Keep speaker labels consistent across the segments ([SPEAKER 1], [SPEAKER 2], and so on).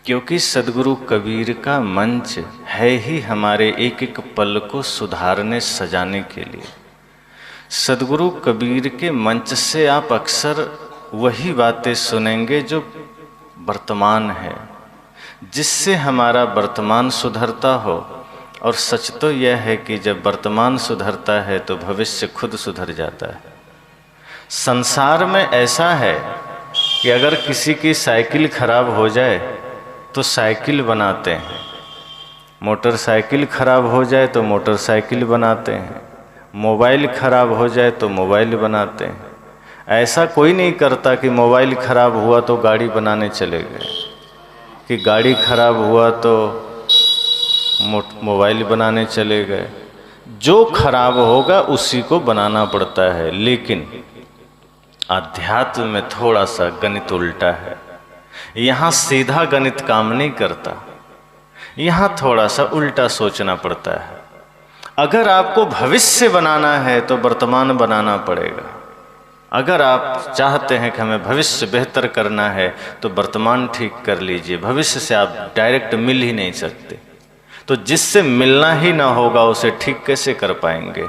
[SPEAKER 1] क्योंकि सद्गुरु कबीर का मंच है ही हमारे एक एक पल को सुधारने सजाने के लिए। सद्गुरु कबीर के मंच से आप अक्सर वही बातें सुनेंगे जो वर्तमान है, जिससे हमारा वर्तमान सुधरता हो। और सच तो यह है कि जब वर्तमान सुधरता है तो भविष्य खुद सुधर जाता है। संसार में ऐसा है कि अगर किसी की साइकिल खराब हो जाए तो साइकिल बनाते हैं, मोटरसाइकिल खराब हो जाए तो मोटरसाइकिल बनाते हैं, मोबाइल खराब हो जाए तो मोबाइल बनाते हैं। ऐसा कोई नहीं करता कि मोबाइल खराब हुआ तो गाड़ी बनाने चले गए, कि गाड़ी खराब हुआ तो मोबाइल बनाने चले गए। जो खराब होगा उसी को बनाना पड़ता है। लेकिन अध्यात्म में थोड़ा सा गणित उल्टा है। यहाँ सीधा गणित काम नहीं करता, यहाँ थोड़ा सा उल्टा सोचना पड़ता है। अगर आपको भविष्य बनाना है तो वर्तमान बनाना पड़ेगा। अगर आप चाहते हैं कि हमें भविष्य बेहतर करना है तो वर्तमान ठीक कर लीजिए। भविष्य से आप डायरेक्ट मिल ही नहीं सकते, तो जिससे मिलना ही ना होगा उसे ठीक कैसे कर पाएंगे।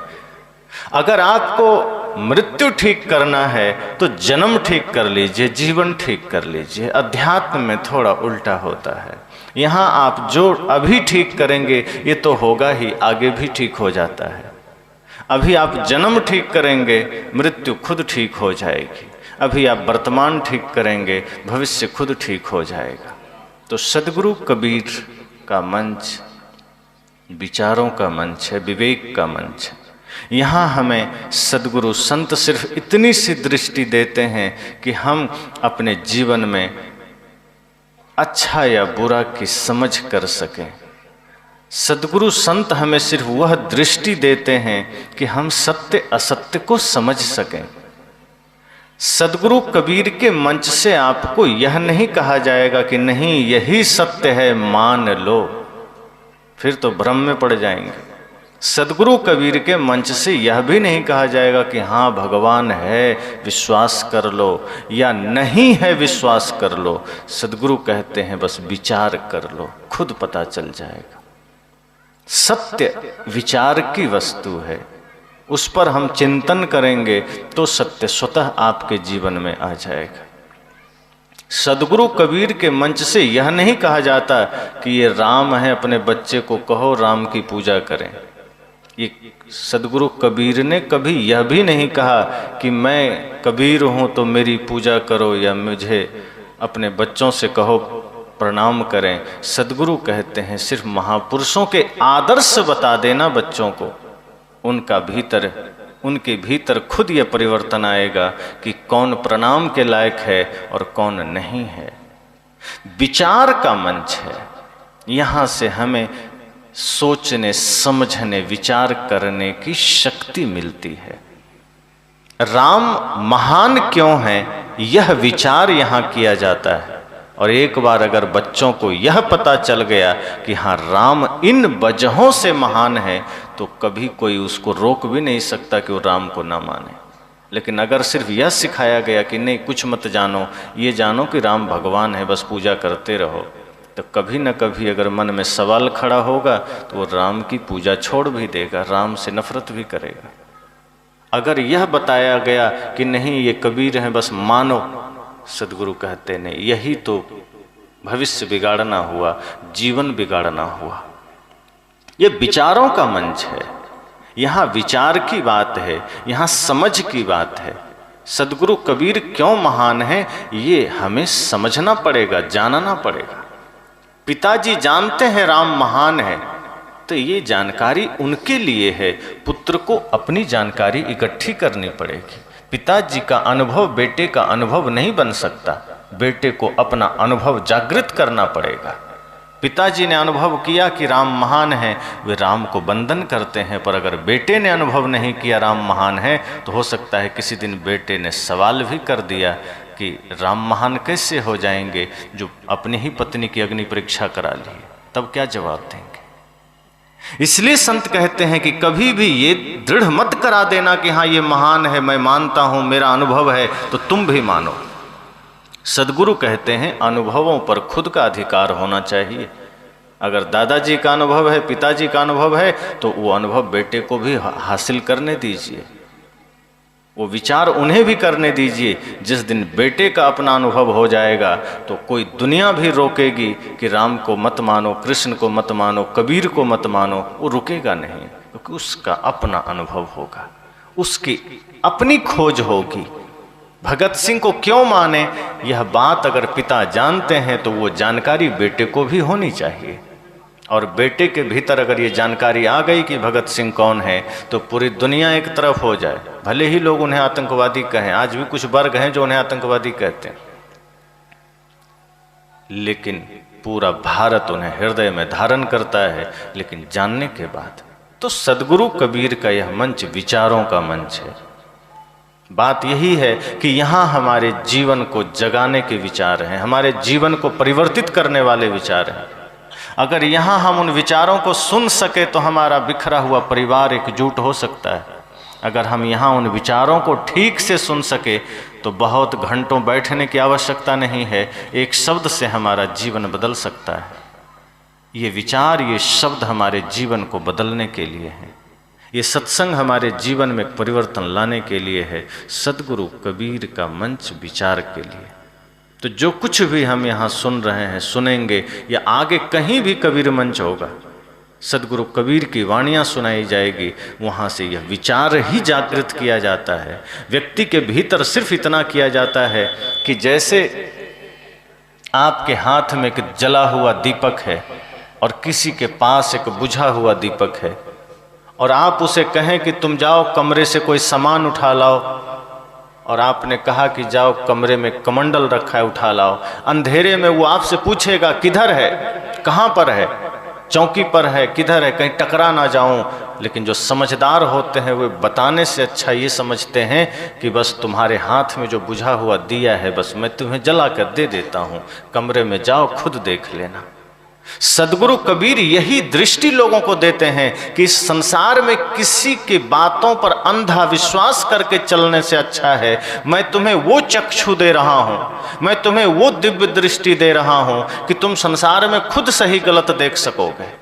[SPEAKER 1] अगर आपको मृत्यु ठीक करना है तो जन्म ठीक कर लीजिए, जीवन ठीक कर लीजिए। अध्यात्म में थोड़ा उल्टा होता है। यहाँ आप जो अभी ठीक करेंगे ये तो होगा ही, आगे भी ठीक हो जाता है। अभी आप जन्म ठीक करेंगे, मृत्यु खुद ठीक हो जाएगी। अभी आप वर्तमान ठीक करेंगे, भविष्य खुद ठीक हो जाएगा। तो सद्गुरु कबीर का मंच विचारों का मंच है, विवेक का मंच है। यहाँ हमें सद्गुरु संत सिर्फ इतनी सी दृष्टि देते हैं कि हम अपने जीवन में अच्छा या बुरा की समझ कर सकें। सद्गुरु संत हमें सिर्फ वह दृष्टि देते हैं कि हम सत्य असत्य को समझ सकें। सद्गुरु कबीर के मंच से आपको यह नहीं कहा जाएगा कि नहीं यही सत्य है मान लो, फिर तो भ्रम में पड़ जाएंगे। सद्गुरु कबीर के मंच से यह भी नहीं कहा जाएगा कि हाँ भगवान है विश्वास कर लो, या नहीं है विश्वास कर लो। सद्गुरु कहते हैं बस विचार कर लो, खुद पता चल जाएगा। सत्य विचार की वस्तु है, उस पर हम चिंतन करेंगे तो सत्य स्वतः आपके जीवन में आ जाएगा। सद्गुरु कबीर के मंच से यह नहीं कहा जाता कि ये राम है, अपने बच्चे को कहो राम की पूजा करें। ये सद्गुरु कबीर ने कभी यह भी नहीं कहा कि मैं कबीर हूँ तो मेरी पूजा करो, या मुझे अपने बच्चों से कहो प्रणाम करें। सद्गुरु कहते हैं सिर्फ महापुरुषों के आदर्श बता देना बच्चों को, उनके भीतर खुद यह परिवर्तन आएगा कि कौन प्रणाम के लायक है और कौन नहीं है। विचार का मंच है, यहाँ से हमें सोचने समझने विचार करने की शक्ति मिलती है। राम महान क्यों है यह विचार यहाँ किया जाता है। और एक बार अगर बच्चों को यह पता चल गया कि हाँ राम इन वजहों से महान है, तो कभी कोई उसको रोक भी नहीं सकता कि वो राम को ना माने। लेकिन अगर सिर्फ यह सिखाया गया कि नहीं कुछ मत जानो, ये जानो कि राम भगवान है, बस पूजा करते रहो, तो कभी न कभी अगर मन में सवाल खड़ा होगा तो वो राम की पूजा छोड़ भी देगा, राम से नफरत भी करेगा। अगर यह बताया गया कि नहीं ये कबीर हैं बस मानो, सद्गुरु कहते नहीं, यही तो भविष्य बिगाड़ना हुआ, जीवन बिगाड़ना हुआ। ये विचारों का मंच है, यहाँ विचार की बात है, यहाँ समझ की बात है। सद्गुरु कबीर क्यों महान है ये हमें समझना पड़ेगा, जानना पड़ेगा। पिताजी जानते हैं राम महान है, तो ये जानकारी उनके लिए है। पुत्र को अपनी जानकारी इकट्ठी करनी पड़ेगी। पिताजी का अनुभव बेटे का अनुभव नहीं बन सकता, बेटे को अपना अनुभव जागृत करना पड़ेगा। पिताजी ने अनुभव किया कि राम महान है, वे राम को वंदन करते हैं, पर अगर बेटे ने अनुभव नहीं किया राम महान है, तो हो सकता है किसी दिन बेटे ने सवाल भी कर दिया कि राम महान कैसे हो जाएंगे जो अपनी ही पत्नी की अग्नि परीक्षा करा ली, तब क्या जवाब देंगे। इसलिए संत कहते हैं कि कभी भी ये दृढ़ मत करा देना कि हाँ ये महान है, मैं मानता हूं, मेरा अनुभव है, तो तुम भी मानो। सदगुरु कहते हैं अनुभवों पर खुद का अधिकार होना चाहिए। अगर दादाजी का अनुभव है, पिताजी का अनुभव है, तो वो अनुभव बेटे को भी हासिल करने दीजिए, वो विचार उन्हें भी करने दीजिए। जिस दिन बेटे का अपना अनुभव हो जाएगा तो कोई दुनिया भी रोकेगी कि राम को मत मानो, कृष्ण को मत मानो, कबीर को मत मानो, वो रुकेगा नहीं, क्योंकि उसका अपना अनुभव होगा, उसकी अपनी खोज होगी। भगत सिंह को क्यों माने, यह बात अगर पिता जानते हैं तो वो जानकारी बेटे को भी होनी चाहिए। और बेटे के भीतर अगर ये जानकारी आ गई कि भगत सिंह कौन है, तो पूरी दुनिया एक तरफ हो जाए। भले ही लोग उन्हें आतंकवादी कहें, आज भी कुछ वर्ग हैं जो उन्हें आतंकवादी कहते हैं, लेकिन पूरा भारत उन्हें हृदय में धारण करता है। लेकिन जानने के बाद तो सदगुरु कबीर का यह मंच विचारों का मंच है। बात यही है कि यहाँ हमारे जीवन को जगाने के विचार हैं, हमारे जीवन को परिवर्तित करने वाले विचार हैं। अगर यहाँ हम उन विचारों को सुन सके तो हमारा बिखरा हुआ परिवार एकजुट हो सकता है। अगर हम यहाँ उन विचारों को ठीक से सुन सके तो बहुत घंटों बैठने की आवश्यकता नहीं है, एक शब्द से हमारा जीवन बदल सकता है। ये विचार, ये शब्द हमारे जीवन को बदलने के लिए हैं। ये सत्संग हमारे जीवन में परिवर्तन लाने के लिए है। सदगुरु कबीर का मंच विचार के लिए। तो जो कुछ भी हम यहाँ सुन रहे हैं, सुनेंगे, या आगे कहीं भी कबीर मंच होगा, सदगुरु कबीर की वाणियाँ सुनाई जाएगी, वहाँ से यह विचार ही जागृत किया जाता है। व्यक्ति के भीतर सिर्फ इतना किया जाता है कि जैसे आपके हाथ में एक जला हुआ दीपक है और किसी के पास एक बुझा हुआ दीपक है, और आप उसे कहें कि तुम जाओ कमरे से कोई सामान उठा लाओ, और आपने कहा कि जाओ कमरे में कमंडल रखा है उठा लाओ। अंधेरे में वो आपसे पूछेगा किधर है, कहाँ पर है, चौकी पर है, किधर है, कहीं टकरा ना जाऊं। लेकिन जो समझदार होते हैं वे बताने से अच्छा ये समझते हैं कि बस तुम्हारे हाथ में जो बुझा हुआ दिया है, बस मैं तुम्हें जला कर दे देता हूँ, कमरे में जाओ खुद देख लेना। सदगुरु कबीर यही दृष्टि लोगों को देते हैं कि इस संसार में किसी की बातों पर अंधा विश्वास करके चलने से अच्छा है मैं तुम्हें वो चक्षु दे रहा हूं, मैं तुम्हें वो दिव्य दृष्टि दे रहा हूं कि तुम संसार में खुद सही गलत देख सकोगे,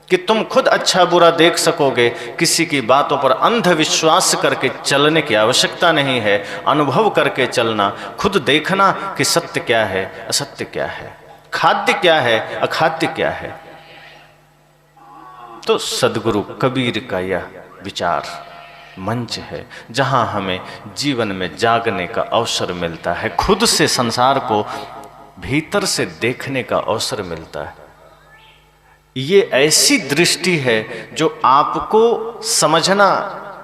[SPEAKER 1] कि तुम खुद अच्छा बुरा देख सकोगे। किसी की बातों पर अंध विश्वास करके चलने की आवश्यकता नहीं है। अनुभव करके चलना, खुद देखना कि सत्य क्या है, असत्य क्या है, खाद्य क्या है, अखाद्य क्या है। तो सदगुरु कबीर का यह विचार मंच है जहां हमें जीवन में जागने का अवसर मिलता है, खुद से संसार को भीतर से देखने का अवसर मिलता है। ये ऐसी दृष्टि है जो आपको समझना,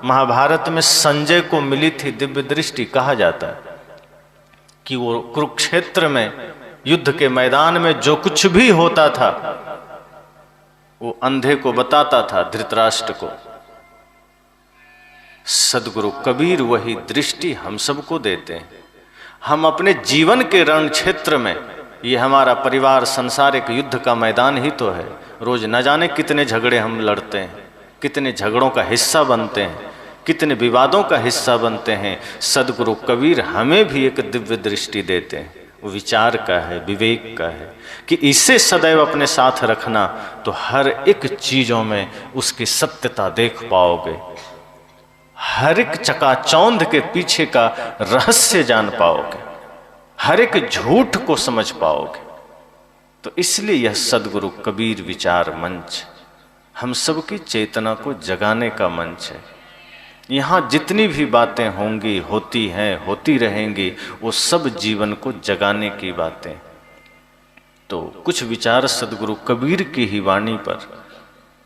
[SPEAKER 1] महाभारत में संजय को मिली थी दिव्य दृष्टि। कहा जाता है कि वो कुरुक्षेत्र में युद्ध के मैदान में जो कुछ भी होता था वो अंधे को बताता था, धृतराष्ट्र को। सदगुरु कबीर वही दृष्टि हम सबको देते हैं। हम अपने जीवन के रण क्षेत्र में, ये हमारा परिवार संसार एक युद्ध का मैदान ही तो है। रोज न जाने कितने झगड़े हम लड़ते हैं, कितने झगड़ों का हिस्सा बनते हैं, कितने विवादों का हिस्सा बनते हैं। सदगुरु कबीर हमें भी एक दिव्य दृष्टि देते हैं, वो विचार का है, विवेक का है, कि इसे सदैव अपने साथ रखना तो हर एक चीजों में उसकी सत्यता देख पाओगे, हर एक चकाचौंध के पीछे का रहस्य जान पाओगे, हर एक झूठ को समझ पाओगे। तो इसलिए यह सदगुरु कबीर विचार मंच हम सबकी चेतना को जगाने का मंच है। यहाँ जितनी भी बातें होंगी, होती हैं, होती रहेंगी, वो सब जीवन को जगाने की बातें। तो कुछ विचार सदगुरु कबीर की ही वाणी पर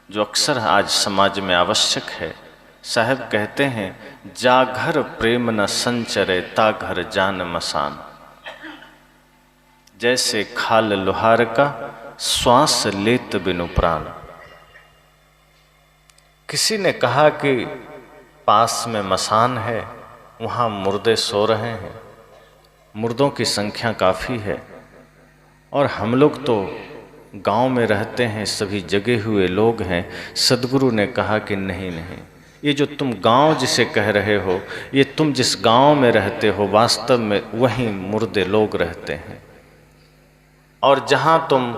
[SPEAKER 1] जो अक्सर आज समाज में आवश्यक है। साहब कहते हैं, जाघर प्रेम न संचरे ता घर जान मसान। जैसे खाल लोहार का श्वास लेत बिनु प्राण। किसी ने कहा कि पास में मसान है, वहाँ मुर्दे सो रहे हैं, मुर्दों की संख्या काफ़ी है, और हम लोग तो गांव में रहते हैं, सभी जगे हुए लोग हैं। सदगुरु ने कहा कि नहीं नहीं, ये जो तुम गांव जिसे कह रहे हो, ये तुम जिस गांव में रहते हो वास्तव में वहीं मुर्दे लोग रहते हैं। और जहां तुम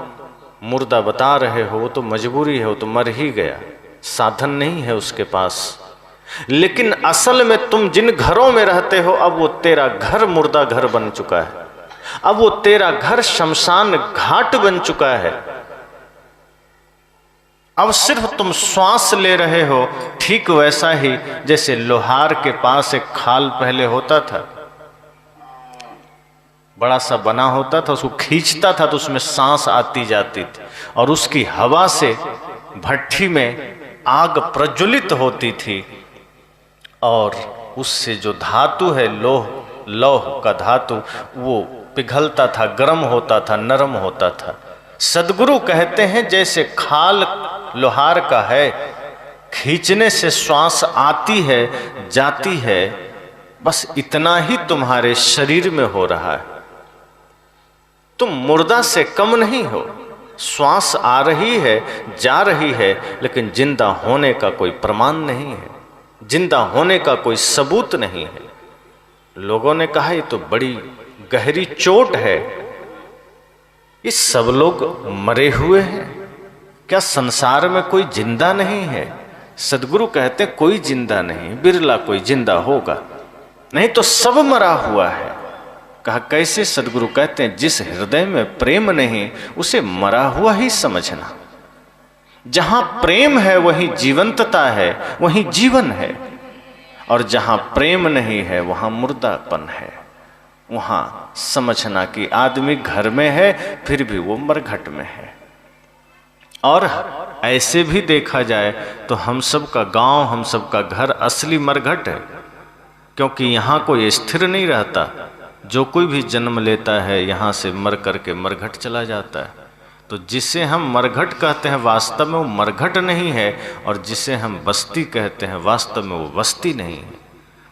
[SPEAKER 1] मुर्दा बता रहे हो वो तो मजबूरी है, वो तो मर ही गया, साधन नहीं है उसके पास। लेकिन असल में तुम जिन घरों में रहते हो अब वो तेरा घर मुर्दा घर बन चुका है, अब वो तेरा घर शमशान घाट बन चुका है। अब सिर्फ तुम श्वास ले रहे हो। ठीक वैसा ही जैसे लोहार के पास एक खाल पहले होता था, बड़ा सा बना होता था, उसको खींचता था तो उसमें सांस आती जाती थी और उसकी हवा से भट्ठी में आग प्रज्वलित होती थी और उससे जो धातु है लौह का धातु वो पिघलता था, गर्म होता था, नरम होता था। सद्गुरु कहते हैं जैसे खाल लोहार का है, खींचने से श्वास आती है जाती है, बस इतना ही तुम्हारे शरीर में हो रहा है। तुम मुर्दा से कम नहीं हो, श्वास आ रही है जा रही है, लेकिन जिंदा होने का कोई प्रमाण नहीं है, जिंदा होने का कोई सबूत नहीं है। लोगों ने कहा ये तो बड़ी गहरी चोट है, ये सब लोग मरे हुए हैं, क्या संसार में कोई जिंदा नहीं है? सद्गुरु कहते कोई जिंदा नहीं, बिरला कोई जिंदा होगा, नहीं तो सब मरा हुआ है। कहा कैसे? सद्गुरु कहते हैं जिस हृदय में प्रेम नहीं उसे मरा हुआ ही समझना। जहां प्रेम है वहीं जीवंतता है, वहीं जीवन है, और जहां प्रेम नहीं है वहां मुर्दापन है। वहां समझना कि आदमी घर में है फिर भी वो मरघट में है। और ऐसे भी देखा जाए तो हम सब का गांव, हम सब का घर असली मरघट है, क्योंकि यहाँ कोई स्थिर नहीं रहता। जो कोई भी जन्म लेता है यहाँ से मर करके मरघट चला जाता है। तो जिसे हम मरघट कहते हैं वास्तव में वो मरघट नहीं है, और जिसे हम बस्ती कहते हैं वास्तव में वो बस्ती नहीं है।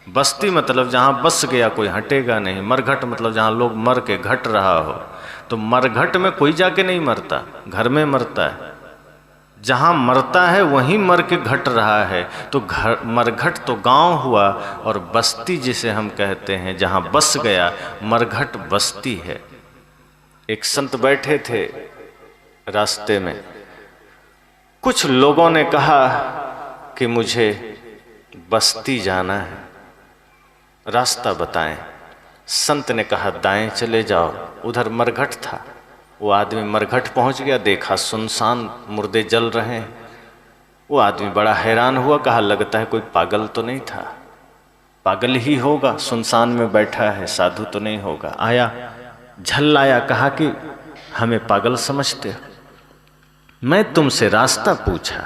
[SPEAKER 1] बस्ती मतलब जहाँ बस गया कोई हटेगा नहीं, मरघट मतलब जहाँ लोग मर के घट रहा हो। तो मरघट में कोई जाके नहीं मरता, घर में मरता है। जहाँ मरता है वहीं मर के घट रहा है। तो घर मरघट तो गांव हुआ, और बस्ती जिसे हम कहते हैं जहाँ बस गया, मरघट बस्ती है। एक संत बैठे थे रास्ते में, कुछ लोगों ने कहा कि मुझे बस्ती जाना है, रास्ता बताएं। संत ने कहा दाएं चले जाओ, उधर मरघट था। वो आदमी मरघट पहुंच गया, देखा सुनसान मुर्दे जल रहे हैं। वो आदमी बड़ा हैरान हुआ, कहा लगता है कोई पागल तो नहीं था, पागल ही होगा, सुनसान में बैठा है, साधु तो नहीं होगा। आया, झल आया, कहा कि हमें पागल समझते हो, मैं तुमसे रास्ता पूछा,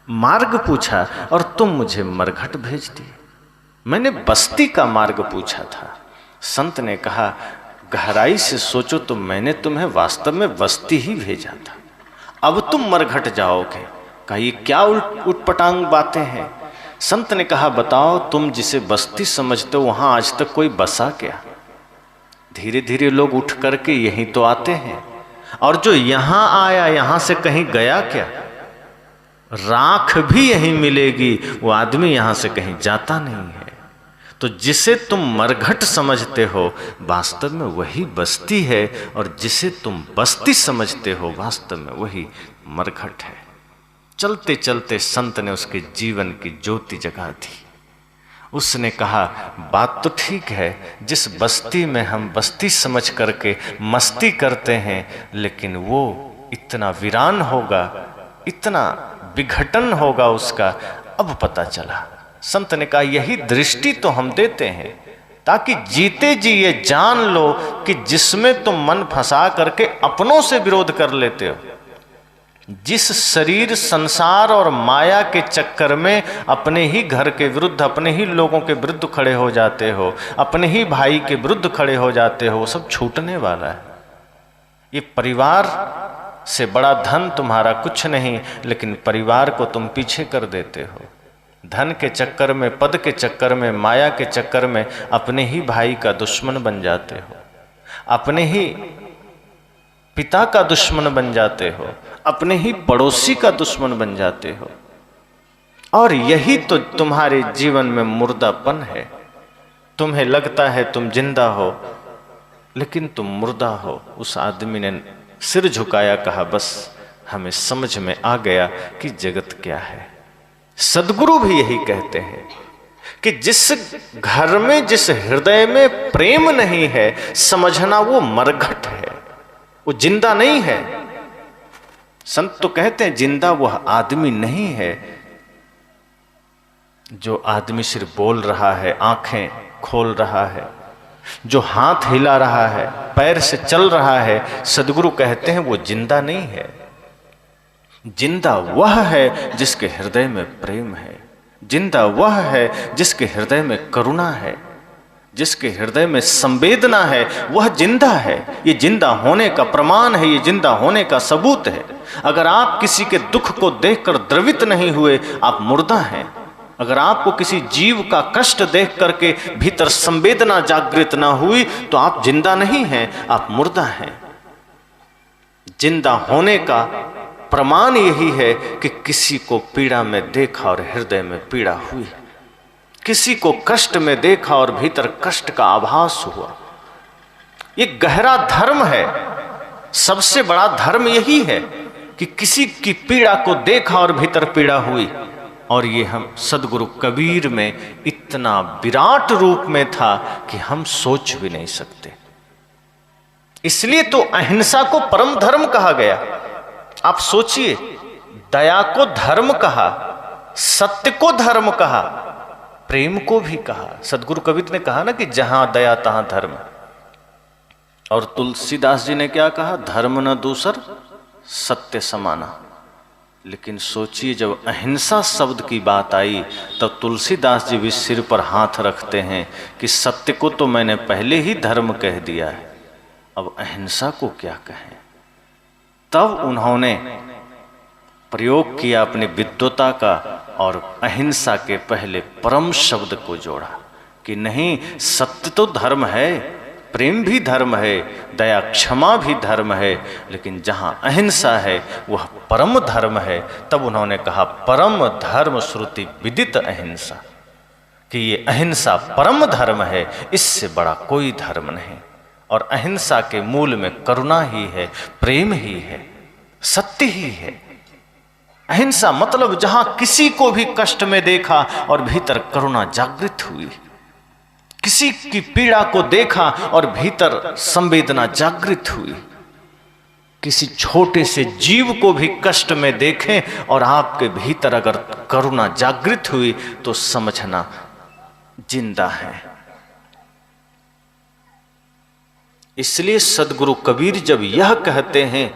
[SPEAKER 1] मार्ग पूछा, और तुम मुझे मरघट भेज दिए। मैंने बस्ती का मार्ग पूछा था। संत ने कहा गहराई से सोचो तो मैंने तुम्हें वास्तव में बस्ती ही भेजा था, अब तुम मरघट जाओगे। कहा ये क्या उटपटांग बातें हैं? संत ने कहा बताओ तुम जिसे बस्ती समझते हो वहां आज तक कोई बसा क्या? धीरे धीरे लोग उठ करके यहीं तो आते हैं, और जो यहां आया यहां से कहीं गया क्या? राख भी यहीं मिलेगी, वो आदमी यहां से कहीं जाता नहीं है। तो जिसे तुम मरघट समझते हो वास्तव में वही बस्ती है, और जिसे तुम बस्ती समझते हो वास्तव में वही मरघट है। चलते चलते संत ने उसके जीवन की ज्योति जगा दी। उसने कहा बात तो ठीक है, जिस बस्ती में हम बस्ती समझ करके मस्ती करते हैं, लेकिन वो इतना वीरान होगा, इतना विघटन होगा उसका, अब पता चला। संत ने कहा यही दृष्टि तो हम देते हैं, ताकि जीते जी ये जान लो कि जिसमें तुम मन फंसा करके अपनों से विरोध कर लेते हो, जिस शरीर संसार और माया के चक्कर में अपने ही घर के विरुद्ध, अपने ही लोगों के विरुद्ध खड़े हो जाते हो, अपने ही भाई के विरुद्ध खड़े हो जाते हो, वो सब छूटने वाला है। ये परिवार से बड़ा धन तुम्हारा कुछ नहीं, लेकिन परिवार को तुम पीछे कर देते हो। धन के चक्कर में, पद के चक्कर में, माया के चक्कर में अपने ही भाई का दुश्मन बन जाते हो, अपने ही पिता का दुश्मन बन जाते हो, अपने ही पड़ोसी का दुश्मन बन जाते हो। और यही तो तुम्हारे जीवन में मुर्दापन है। तुम्हें लगता है तुम जिंदा हो, लेकिन तुम मुर्दा हो। उस आदमी ने सिर झुकाया, कहा बस हमें समझ में आ गया कि जगत क्या है। सद्गुरु भी यही कहते हैं कि जिस घर में, जिस हृदय में प्रेम नहीं है, समझना वो मरघट है, वो जिंदा नहीं है। संत तो कहते हैं जिंदा वह आदमी नहीं है जो आदमी सिर्फ बोल रहा है, आंखें खोल रहा है, जो हाथ हिला रहा है, पैर से चल रहा है। सद्गुरु कहते हैं वो जिंदा नहीं है। जिंदा वह है जिसके हृदय में प्रेम है, जिंदा वह है जिसके हृदय में करुणा है, जिसके हृदय में संवेदना है, वह जिंदा है। ये जिंदा होने का प्रमाण है, ये जिंदा होने का सबूत है। अगर आप किसी के दुख को देखकर द्रवित नहीं हुए, आप मुर्दा हैं। अगर आपको किसी जीव का कष्ट देख करके भीतर संवेदना जागृत ना हुई, तो आप जिंदा नहीं हैं, आप मुर्दा हैं। जिंदा होने का प्रमाण यही है कि किसी को पीड़ा में देखा और हृदय में पीड़ा हुई, किसी को कष्ट में देखा और भीतर कष्ट का आभास हुआ। ये गहरा धर्म है। सबसे बड़ा धर्म यही है कि किसी की पीड़ा को देखा और भीतर पीड़ा हुई। और ये हम सद्गुरु कबीर में इतना विराट रूप में था कि हम सोच भी नहीं सकते। इसलिए तो अहिंसा को परम धर्म कहा गया। आप सोचिए, दया को धर्म कहा, सत्य को धर्म कहा, प्रेम को भी कहा। सद्गुरु कबीर ने कहा ना कि जहां दया तहां धर्म। और तुलसीदास जी ने क्या कहा? धर्म न दूसर सत्य समाना। लेकिन सोचिए, जब अहिंसा शब्द की बात आई तब तुलसीदास जी भी सिर पर हाथ रखते हैं कि सत्य को तो मैंने पहले ही धर्म कह दिया है, अब अहिंसा को क्या कहें। तब उन्होंने प्रयोग किया अपनी विद्वता का और अहिंसा के पहले परम शब्द को जोड़ा कि नहीं, सत्य तो धर्म है, प्रेम भी धर्म है, दया क्षमा भी धर्म है, लेकिन जहां अहिंसा है वह परम धर्म है। तब उन्होंने कहा परम धर्म श्रुति विदित अहिंसा, कि ये अहिंसा परम धर्म है, इससे बड़ा कोई धर्म नहीं। और अहिंसा के मूल में करुणा ही है, प्रेम ही है, सत्य ही है। अहिंसा मतलब जहां किसी को भी कष्ट में देखा और भीतर करुणा जागृत हुई, किसी की पीड़ा को देखा और भीतर संवेदना जागृत हुई, किसी छोटे से जीव को भी कष्ट में देखें और आपके भीतर अगर करुणा जागृत हुई तो समझना जिंदा है। इसलिए सद्गुरु कबीर जब यह कहते हैं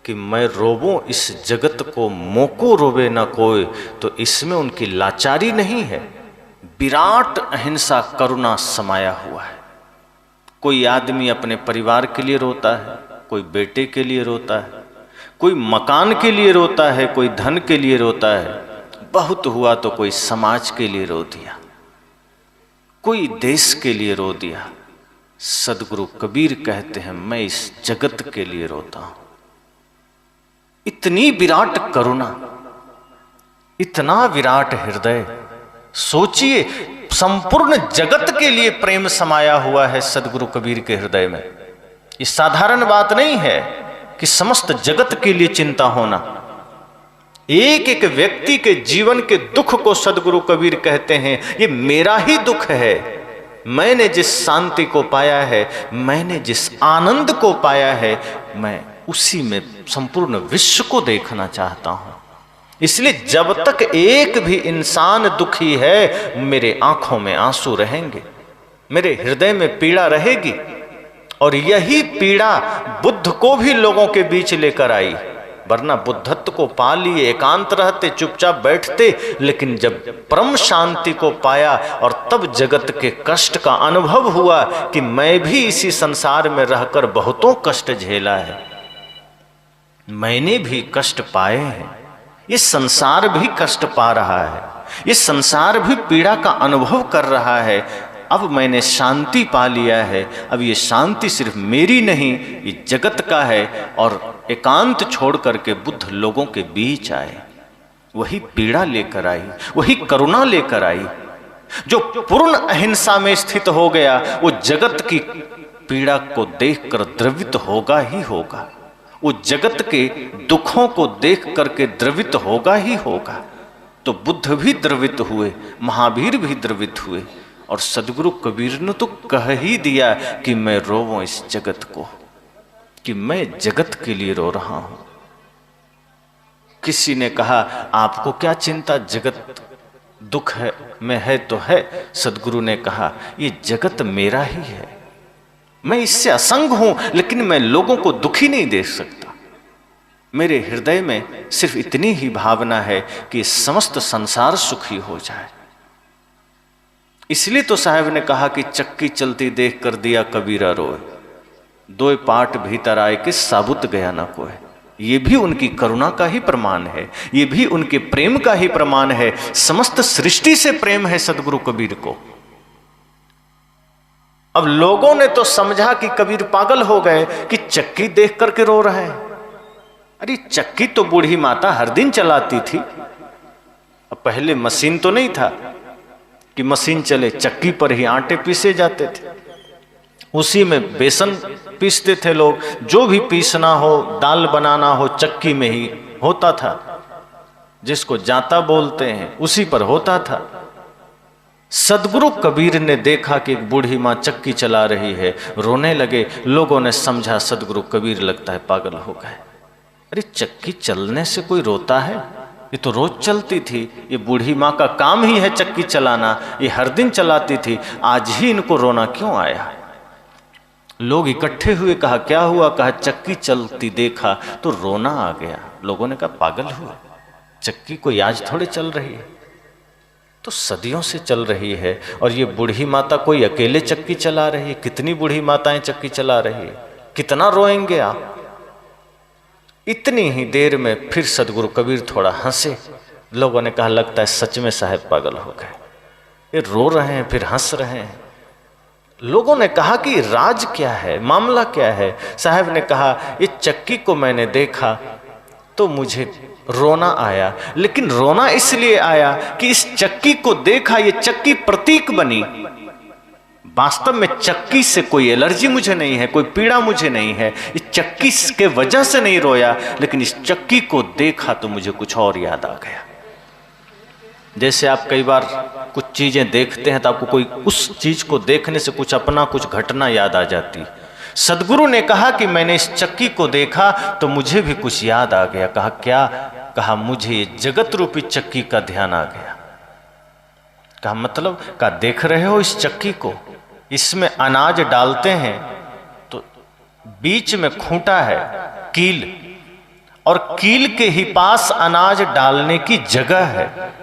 [SPEAKER 1] कि मैं रोवूं इस जगत को मोको रोवे न कोई, तो इसमें उनकी लाचारी नहीं है, विराट अहिंसा करुणा समाया हुआ है। कोई आदमी अपने परिवार के लिए रोता है, कोई बेटे के लिए रोता है, कोई मकान के लिए रोता है, कोई धन के लिए रोता है, बहुत हुआ तो कोई समाज के लिए रो दिया, कोई देश के लिए रो दिया। सद्गुरु कबीर कहते हैं मैं इस जगत के लिए रोता हूं। इतनी विराट करुणा, इतना विराट हृदय। सोचिए, संपूर्ण जगत के लिए प्रेम समाया हुआ है सद्गुरु कबीर के हृदय में। ये साधारण बात नहीं है कि समस्त जगत के लिए चिंता होना। एक एक व्यक्ति के जीवन के दुख को सद्गुरु कबीर कहते हैं ये मेरा ही दुख है। मैंने जिस शांति को पाया है, मैंने जिस आनंद को पाया है, मैं उसी में संपूर्ण विश्व को देखना चाहता हूं। इसलिए जब तक एक भी इंसान दुखी है, मेरे आंखों में आंसू रहेंगे, मेरे हृदय में पीड़ा रहेगी। और यही पीड़ा बुद्ध को भी लोगों के बीच लेकर आई, वरना बुद्धत्व को पा लिए एकांत रहते, चुपचाप बैठते। लेकिन जब परम शांति को पाया और तब जगत के कष्ट का अनुभव हुआ कि मैं भी इसी संसार में रहकर बहुतों कष्ट झेला है, मैंने भी कष्ट पाए हैं, ये संसार भी कष्ट पा रहा है, ये संसार भी पीड़ा का अनुभव कर रहा है। अब मैंने शांति पा लिया है, अब ये शांति सिर्फ मेरी नहीं, ये जगत का है। और एकांत छोड़ करके बुद्ध लोगों के बीच आए वही पीड़ा लेकर आई, वही करुणा लेकर आई। जो पूर्ण अहिंसा में स्थित हो गया वो जगत की पीड़ा को देखकर द्रवित होगा ही होगा, वो जगत के दुखों को देख करके द्रवित होगा ही होगा। तो बुद्ध भी द्रवित हुए, महावीर भी द्रवित हुए, और सदगुरु कबीर ने तो कह ही दिया कि मैं रोऊं इस जगत को, कि मैं जगत के लिए रो रहा हूं। किसी ने कहा आपको क्या चिंता, जगत दुख है में है तो है। सदगुरु ने कहा ये जगत मेरा ही है, मैं इससे असंग हूं, लेकिन मैं लोगों को दुखी नहीं देख सकता। मेरे हृदय में सिर्फ इतनी ही भावना है कि समस्त संसार सुखी हो जाए। इसलिए तो साहब ने कहा कि चक्की चलती देख कर दिया कबीरा रोए, दो पाट भीतर आए कि साबुत गया ना कोई। ये भी उनकी करुणा का ही प्रमाण है, ये भी उनके प्रेम का ही प्रमाण है। समस्त सृष्टि से प्रेम है सदगुरु कबीर को। अब लोगों ने तो समझा कि कबीर पागल हो गए कि चक्की देख करके रो रहे हैं। अरे चक्की तो बूढ़ी माता हर दिन चलाती थी। अब पहले मशीन तो नहीं था कि मशीन चले, चक्की पर ही आटे पीसे जाते थे, उसी में बेसन पीसते थे लोग। जो भी पीसना हो, दाल बनाना हो, चक्की में ही होता था। जिसको जाता बोलते हैं उसी पर होता था। सदगुरु कबीर ने देखा कि एक बूढ़ी माँ चक्की चला रही है, रोने लगे। लोगों ने समझा सदगुरु कबीर लगता है पागल हो गए। अरे चक्की चलने से कोई रोता है? ये तो रोज चलती थी, ये बूढ़ी माँ का काम ही है चक्की चलाना, ये हर दिन चलाती थी, आज ही इनको रोना क्यों आया? लोग इकट्ठे हुए, कहा क्या हुआ? कहा चक्की चलती देखा तो रोना आ गया। लोगों ने कहा पागल हुआ, चक्की कोई आज थोड़े चल रही है, तो सदियों से चल रही है। और ये बूढ़ी माता कोई अकेले चक्की चला रही है? कितनी बूढ़ी माताएं चक्की चला रही है, कितना रोएंगे आप? इतनी ही देर में फिर सदगुरु कबीर थोड़ा हंसे। लोगों ने कहा लगता है सच में साहब पागल हो गए, ये रो रहे हैं फिर हंस रहे हैं। लोगों ने कहा कि राज क्या है, मामला क्या है? साहब ने कहा ये चक्की को मैंने देखा तो मुझे रोना आया, लेकिन रोना इसलिए आया कि इस चक्की को देखा, ये चक्की प्रतीक बनी। वास्तव में चक्की से कोई एलर्जी मुझे नहीं है, कोई पीड़ा मुझे नहीं है, इस चक्की के वजह से नहीं रोया, लेकिन इस चक्की को देखा तो मुझे कुछ और याद आ गया। जैसे आप कई बार कुछ चीजें देखते हैं तो आपको कोई उस चीज को देखने से कुछ अपना कुछ घटना याद आ जाती। सदगुरु ने कहा कि मैंने इस चक्की को देखा तो मुझे भी कुछ याद आ गया। कहा क्या? कहा मुझे ये जगत रूपी चक्की का ध्यान आ गया। कहा मतलब? कहा देख रहे हो इस चक्की को, इसमें अनाज डालते हैं तो बीच में खूंटा है, कील, और कील के ही पास अनाज डालने की जगह है।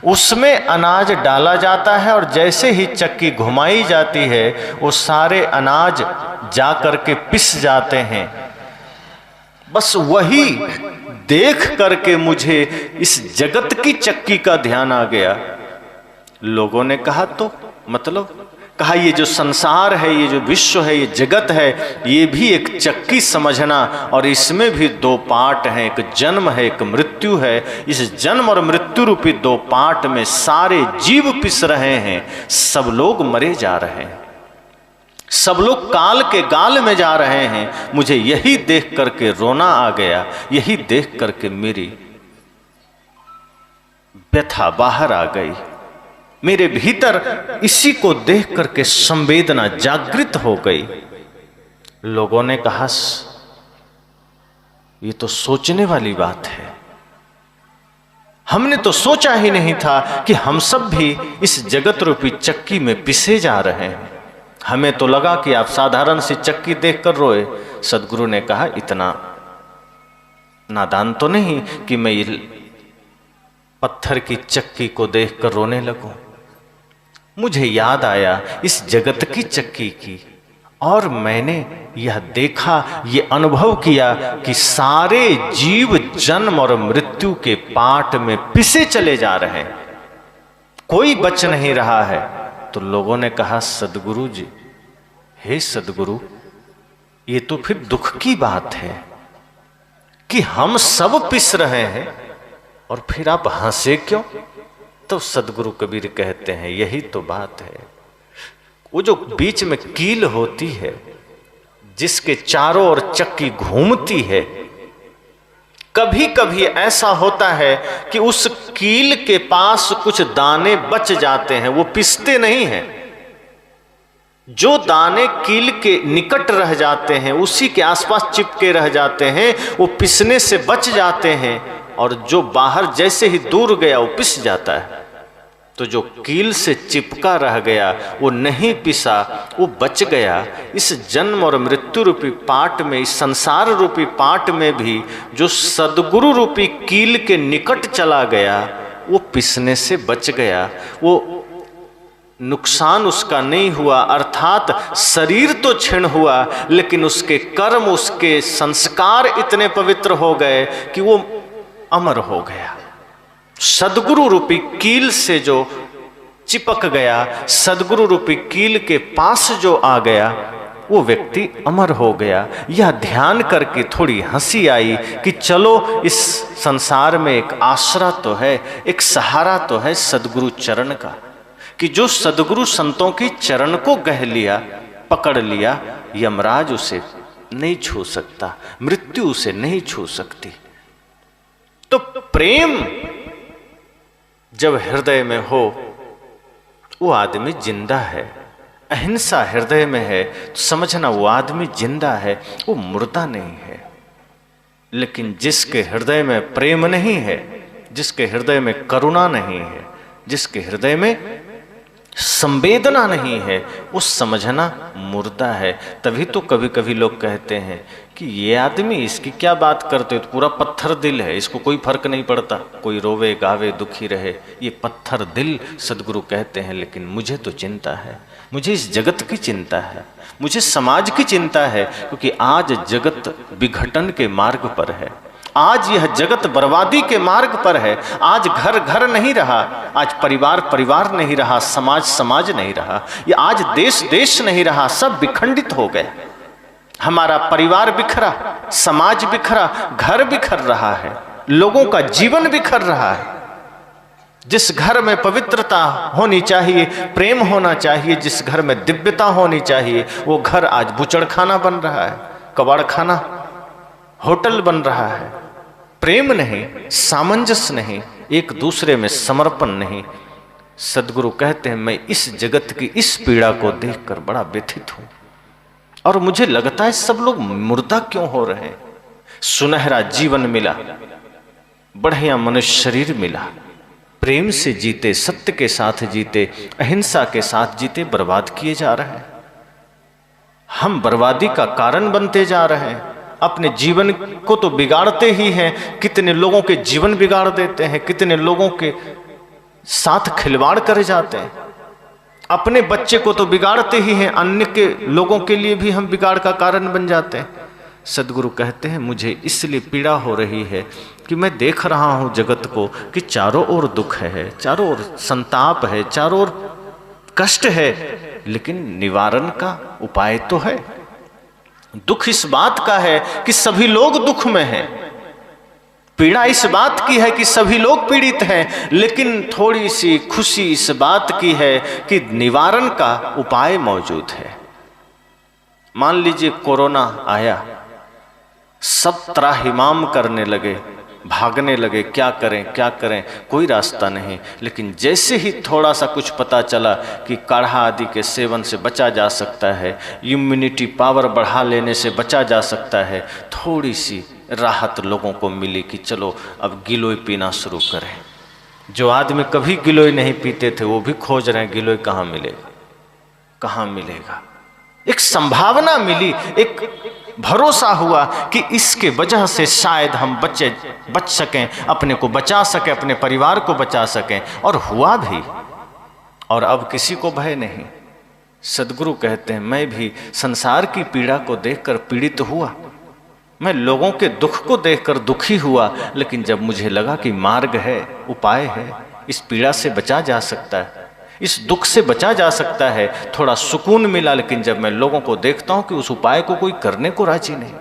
[SPEAKER 1] उसमें अनाज डाला जाता है और जैसे ही चक्की घुमाई जाती है वो सारे अनाज जा करके पिस जाते हैं। बस वही देख करके मुझे इस जगत की चक्की का ध्यान आ गया। लोगों ने कहा तो मतलब? कहा ये जो संसार है, ये जो विश्व है, ये जगत है, ये भी एक चक्की समझना, और इसमें भी दो पार्ट हैं, एक जन्म है एक मृत्यु है। इस जन्म और मृत्यु रूपी दो पार्ट में सारे जीव पिस रहे हैं, सब लोग मरे जा रहे हैं, सब लोग काल के गाल में जा रहे हैं। मुझे यही देख करके रोना आ गया, यही देख करके मेरी व्यथा बाहर आ गई। मेरे भीतर इसी को देख करके संवेदना जागृत हो गई। लोगों ने कहा ये तो सोचने वाली बात है, हमने तो सोचा ही नहीं था कि हम सब भी इस जगत रूपी चक्की में पिसे जा रहे हैं। हमें तो लगा कि आप साधारण सी चक्की देखकर रोए। सदगुरु ने कहा इतना नादान तो नहीं कि मैं ये पत्थर की चक्की को देखकर रोने लगूं। मुझे याद आया इस जगत की चक्की की, और मैंने यह देखा, ये अनुभव किया कि सारे जीव जन्म और मृत्यु के पाट में पिसे चले जा रहे हैं, कोई बच नहीं रहा है। तो लोगों ने कहा सदगुरु जी, हे सदगुरु, ये तो फिर दुख की बात है कि हम सब पिस रहे हैं और फिर आप हंसे क्यों? तो सदगुरु कबीर कहते हैं यही तो बात है। वो जो बीच में कील होती है, जिसके चारों ओर चक्की घूमती है, कभी कभी ऐसा होता है कि उस कील के पास कुछ दाने बच जाते हैं, वो पिसते नहीं हैं। जो दाने कील के निकट रह जाते हैं, उसी के आसपास चिपके रह जाते हैं, वो पिसने से बच जाते हैं। और जो बाहर जैसे ही दूर गया वो पिस जाता है। तो जो कील से चिपका रह गया वो नहीं पिसा, वो बच गया। इस जन्म और मृत्यु रूपी पाट में, इस संसार रूपी पाट में भी जो सदगुरु रूपी कील के निकट चला गया वो पिसने से बच गया, वो नुकसान उसका नहीं हुआ। अर्थात शरीर तो क्षीण हुआ, लेकिन उसके कर्म, उसके संस्कार इतने पवित्र हो गए कि वो अमर हो गया। सदगुरु रूपी कील से जो चिपक गया, सदगुरु रूपी कील के पास जो आ गया, वो व्यक्ति अमर हो गया। यह ध्यान करके थोड़ी हंसी आई कि चलो इस संसार में एक आसरा तो है, एक सहारा तो है सदगुरु चरण का, कि जो सदगुरु संतों की चरण को गह लिया, पकड़ लिया, यमराज उसे नहीं छू सकता, मृत्यु उसे नहीं छू सकती। तो प्रेम जब हृदय में हो वो आदमी जिंदा है। अहिंसा हृदय में है तो समझना वो आदमी जिंदा है, वो मुर्दा नहीं है। लेकिन जिसके हृदय में प्रेम नहीं है, जिसके हृदय में करुणा नहीं है, जिसके हृदय में संवेदना नहीं है, वो समझना मुर्दा है। तभी तो कभी कभी लोग कहते हैं कि ये आदमी, इसकी क्या बात करते हो, तो पूरा पत्थर दिल है, इसको कोई फर्क नहीं पड़ता, कोई रोवे गावे दुखी रहे, ये पत्थर दिल सदगुरु कहते हैं। लेकिन मुझे तो चिंता है, मुझे इस जगत की चिंता है, मुझे समाज की चिंता है, क्योंकि आज जगत विघटन के मार्ग पर है, आज यह जगत बर्बादी के मार्ग पर है। आज घर घर नहीं रहा, आज परिवार परिवार नहीं रहा, समाज समाज नहीं रहा, ये आज देश देश नहीं रहा, सब विखंडित हो गए। हमारा परिवार बिखरा, समाज बिखरा, घर बिखर रहा है, लोगों का जीवन बिखर रहा है। जिस घर में पवित्रता होनी चाहिए, प्रेम होना चाहिए, जिस घर में दिव्यता होनी चाहिए, वो घर आज बुचड़खाना बन रहा है, कबाड़खाना, होटल बन रहा है। प्रेम नहीं, सामंजस्य नहीं, एक दूसरे में समर्पण नहीं। सदगुरु कहते हैं मैं इस जगत की इस पीड़ा को देखकर बड़ा व्यथित हूं, और मुझे लगता है सब लोग मुर्दा क्यों हो रहे हैं। सुनहरा जीवन मिला, बढ़िया मनुष्य शरीर मिला, प्रेम से जीते, सत्य के साथ जीते, अहिंसा के साथ जीते, बर्बाद किए जा रहे हैं। हम बर्बादी का कारण बनते जा रहे हैं, अपने जीवन को तो बिगाड़ते ही हैं। कितने लोगों के जीवन बिगाड़ देते हैं, कितने लोगों के साथ खिलवाड़ करे जाते हैं। अपने बच्चे को तो बिगाड़ते ही हैं, अन्य के लोगों के लिए भी हम बिगाड़ का कारण बन जाते हैं। सदगुरु कहते हैं मुझे इसलिए पीड़ा हो रही है कि मैं देख रहा हूं जगत को कि चारों ओर दुख है, चारों ओर संताप है, चारों ओर कष्ट है, लेकिन निवारण का उपाय तो है। दुख इस बात का है कि सभी लोग दुख में हैं, पीड़ा इस बात की है कि सभी लोग पीड़ित हैं, लेकिन थोड़ी सी खुशी इस बात की है कि निवारण का उपाय मौजूद है। मान लीजिए कोरोना आया, सब त्राहिमाम करने लगे, भागने लगे, क्या करें क्या करें, कोई रास्ता नहीं। लेकिन जैसे ही थोड़ा सा कुछ पता चला कि काढ़ा आदि के सेवन से बचा जा सकता है, इम्यूनिटी पावर बढ़ा लेने से बचा जा सकता है, थोड़ी सी राहत लोगों को मिली कि चलो अब गिलोय पीना शुरू करें। जो आदमी कभी गिलोय नहीं पीते थे वो भी खोज रहे हैं गिलोय कहाँ मिलेगा, कहाँ मिलेगा। एक संभावना मिली, एक भरोसा हुआ कि इसके वजह से शायद हम बच सकें, अपने को बचा सकें, अपने परिवार को बचा सकें, और हुआ भी। और अब किसी को भय नहीं। सदगुरु कहते हैं मैं भी संसार की पीड़ा को देखकर पीड़ित हुआ, मैं लोगों के दुख को देखकर दुखी हुआ, लेकिन जब मुझे लगा कि मार्ग है, उपाय है, इस पीड़ा से बचा जा सकता है, इस दुख से बचा जा सकता है, थोड़ा सुकून मिला। लेकिन जब मैं लोगों को देखता हूं कि उस उपाय को कोई करने को राजी नहीं,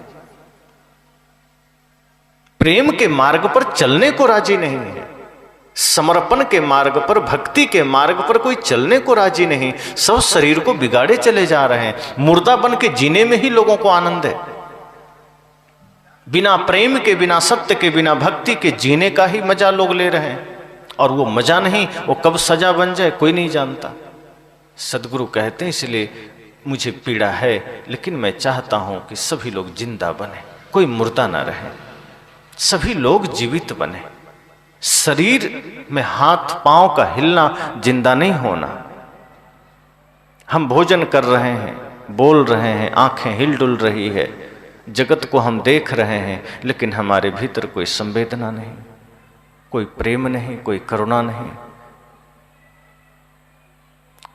[SPEAKER 1] प्रेम के मार्ग पर चलने को राजी नहीं है, समर्पण के मार्ग पर, भक्ति के मार्ग पर कोई चलने को राजी नहीं। सब शरीर को बिगाड़े चले जा रहे हैं। मुर्दा बन के जीने में ही लोगों को आनंद है। बिना प्रेम के, बिना सत्य के, बिना भक्ति के जीने का ही मजा लोग ले रहे हैं। और वो मजा नहीं, वो कब सजा बन जाए कोई नहीं जानता। सदगुरु कहते हैं इसलिए मुझे पीड़ा है, लेकिन मैं चाहता हूं कि सभी लोग जिंदा बने, कोई मुर्दा ना रहे, सभी लोग जीवित बने। शरीर में हाथ पांव का हिलना जिंदा नहीं होना। हम भोजन कर रहे हैं, बोल रहे हैं, आंखें हिल डुल रही है, जगत को हम देख रहे हैं, लेकिन हमारे भीतर कोई संवेदना नहीं, कोई प्रेम नहीं, कोई करुणा नहीं।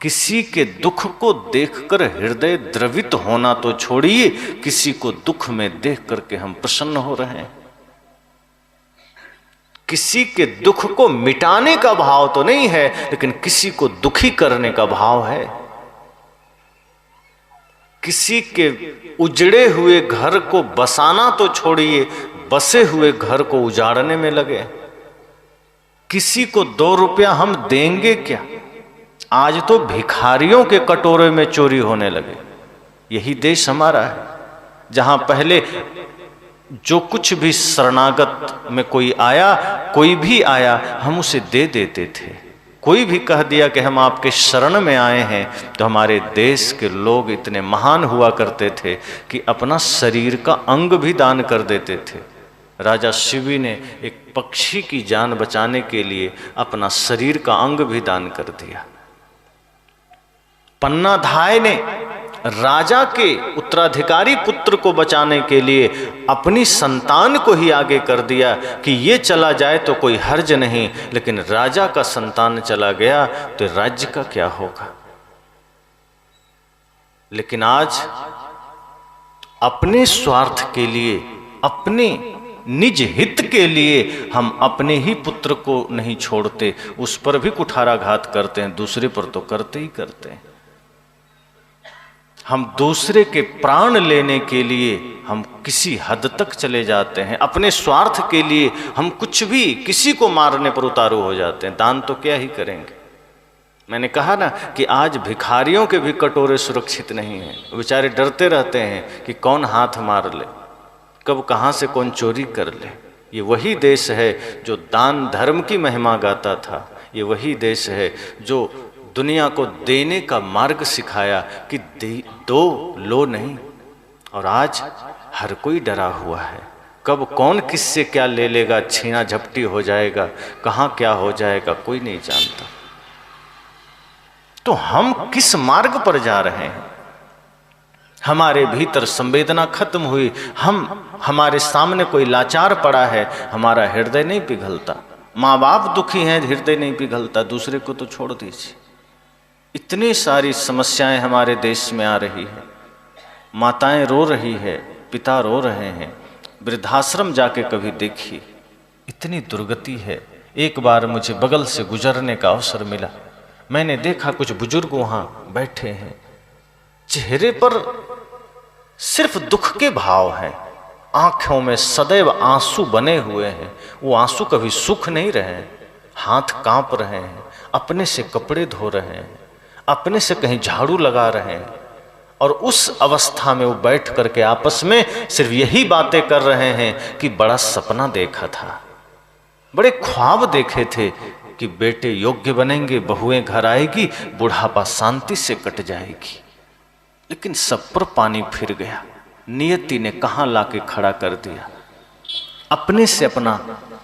[SPEAKER 1] किसी के दुख को देखकर हृदय द्रवित होना तो छोड़िए, किसी को दुख में देख करके हम प्रसन्न हो रहे हैं। किसी के दुख को मिटाने का भाव तो नहीं है, लेकिन किसी को दुखी करने का भाव है। किसी के उजड़े हुए घर को बसाना तो छोड़िए, बसे हुए घर को उजाड़ने में लगे। किसी को 2 रुपया हम देंगे क्या? आज तो भिखारियों के कटोरे में चोरी होने लगे। यही देश हमारा है, जहां पहले जो कुछ भी शरणागत में कोई आया, कोई भी आया, हम उसे दे देते थे। कोई भी कह दिया कि हम आपके शरण में आए हैं, तो हमारे देश के लोग इतने महान हुआ करते थे कि अपना शरीर का अंग भी दान कर देते थे। राजा शिवी ने एक पक्षी की जान बचाने के लिए अपना शरीर का अंग भी दान कर दिया। पन्नाधाय ने राजा के उत्तराधिकारी पुत्र को बचाने के लिए अपनी संतान को ही आगे कर दिया कि ये चला जाए तो कोई हर्ज नहीं, लेकिन राजा का संतान चला गया तो राज्य का क्या होगा। लेकिन आज अपने स्वार्थ के लिए, अपने निज हित के लिए हम अपने ही पुत्र को नहीं छोड़ते, उस पर भी कुठाराघात करते हैं, दूसरे पर तो करते ही करते हैं। हम दूसरे के प्राण लेने के लिए हम किसी हद तक चले जाते हैं। अपने स्वार्थ के लिए हम कुछ भी, किसी को मारने पर उतारू हो जाते हैं। दान तो क्या ही करेंगे। मैंने कहा ना कि आज भिखारियों के भी कटोरे सुरक्षित नहीं हैं। बेचारे डरते रहते हैं कि कौन हाथ मार ले, कब कहाँ से कौन चोरी कर ले। ये वही देश है जो दान धर्म की महिमा गाता था। ये वही देश है जो दुनिया को देने का मार्ग सिखाया कि दो लो नहीं। और आज हर कोई डरा हुआ है, कब कौन किससे क्या ले लेगा, छीना झपटी हो जाएगा, कहाँ क्या हो जाएगा कोई नहीं जानता। तो हम किस मार्ग पर जा रहे हैं? हमारे भीतर संवेदना खत्म हुई। हमारे सामने कोई लाचार पड़ा है, हमारा हृदय नहीं पिघलता। माँ बाप दुखी हैं, हृदय नहीं पिघलता, दूसरे को तो छोड़ दीजिए। इतनी सारी समस्याएं हमारे देश में आ रही है। माताएं रो रही है, पिता रो रहे हैं। वृद्धाश्रम जाके कभी देखिए, इतनी दुर्गति है। एक बार मुझे बगल से गुजरने का अवसर मिला। मैंने देखा कुछ बुजुर्ग वहां बैठे हैं, चेहरे पर सिर्फ दुख के भाव हैं, आंखों में सदैव आंसू बने हुए हैं। वो आंसू कभी सुख नहीं रहे हैं। हाथ कांप रहे हैं, अपने से कपड़े धो रहे हैं, अपने से कहीं झाड़ू लगा रहे हैं। और उस अवस्था में वो बैठ करके आपस में सिर्फ यही बातें कर रहे हैं कि बड़ा सपना देखा था, बड़े ख्वाब देखे थे कि बेटे योग्य बनेंगे, बहुएं घर आएगी, बुढ़ापा शांति से कट जाएगी। लेकिन सब पर पानी फिर गया। नियति ने कहाँ लाके खड़ा कर दिया। अपने से अपना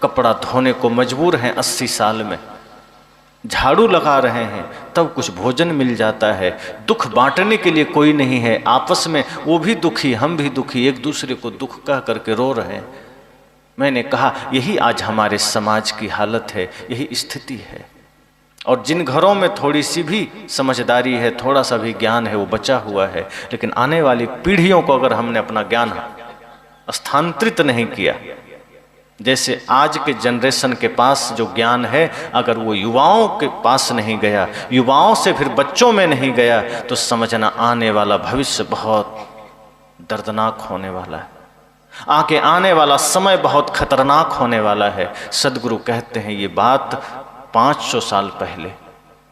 [SPEAKER 1] कपड़ा धोने को मजबूर हैं 80 साल में, झाड़ू लगा रहे हैं, तब कुछ भोजन मिल जाता है। दुख बांटने के लिए कोई नहीं है, आपस में वो भी दुखी, हम भी दुखी, एक दूसरे को दुख कह करके रो रहे हैं। मैंने कहा यही आज हमारे समाज की हालत है, यही स्थिति है। और जिन घरों में थोड़ी सी भी समझदारी है, थोड़ा सा भी ज्ञान है, वो बचा हुआ है। लेकिन आने वाली पीढ़ियों को अगर हमने अपना ज्ञान स्थानांतरित नहीं किया, जैसे आज के जनरेशन के पास जो ज्ञान है, अगर वो युवाओं के पास नहीं गया, युवाओं से फिर बच्चों में नहीं गया, तो समझना आने वाला भविष्य बहुत दर्दनाक होने वाला है। आगे आने वाला समय बहुत खतरनाक होने वाला है। सदगुरु कहते हैं ये बात 500 साल पहले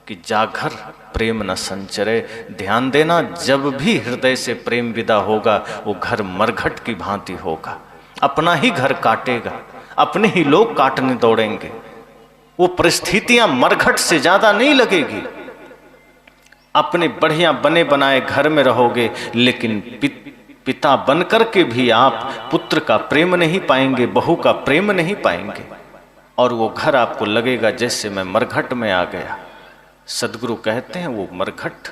[SPEAKER 1] कि जागर प्रेम न संचरे। ध्यान देना, जब भी हृदय से प्रेम विदा होगा वो घर मरघट की भांति होगा, अपना ही घर काटेगा, अपने ही लोग काटने दौड़ेंगे। वो परिस्थितियां मरघट से ज्यादा नहीं लगेगी। अपने बढ़िया बने बनाए घर में रहोगे, लेकिन पिता बनकर के भी आप पुत्र का प्रेम नहीं पाएंगे, बहू का प्रेम नहीं पाएंगे, और वो घर आपको लगेगा जैसे मैं मरघट में आ गया। सदगुरु कहते हैं वो मरघट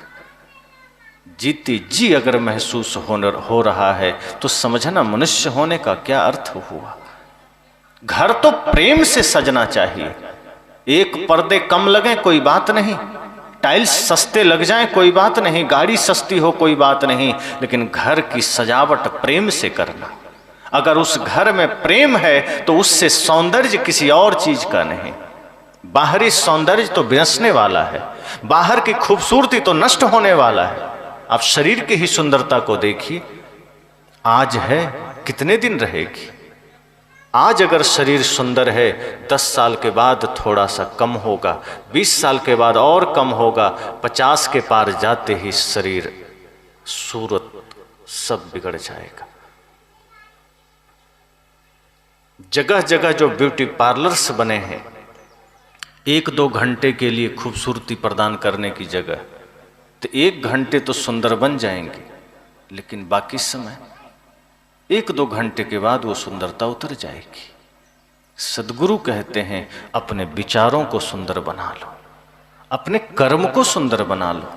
[SPEAKER 1] जीती जी अगर महसूस हो रहा है तो समझना मनुष्य होने का क्या अर्थ हुआ। घर तो प्रेम से सजना चाहिए। एक पर्दे कम लगे कोई बात नहीं, टाइल्स सस्ते लग जाएं कोई बात नहीं, गाड़ी सस्ती हो कोई बात नहीं, लेकिन घर की सजावट प्रेम से करना। अगर उस घर में प्रेम है तो उससे सौंदर्य किसी और चीज का नहीं। बाहरी सौंदर्य तो विनसने वाला है, बाहर की खूबसूरती तो नष्ट होने वाला है। आप शरीर की ही सुंदरता को देखिए, आज है कितने दिन रहेगी। आज अगर शरीर सुंदर है, 10 साल के बाद थोड़ा सा कम होगा, 20 साल के बाद और कम होगा, 50 के पार जाते ही शरीर सूरत सब बिगड़ जाएगा। जगह जगह जो ब्यूटी पार्लर्स बने हैं, 1-2 घंटे के लिए खूबसूरती प्रदान करने की जगह, तो 1 घंटे तो सुंदर बन जाएंगे, लेकिन बाकी समय 1-2 घंटे के बाद वो सुंदरता उतर जाएगी। सदगुरु कहते हैं अपने विचारों को सुंदर बना लो, अपने कर्म को सुंदर बना लो,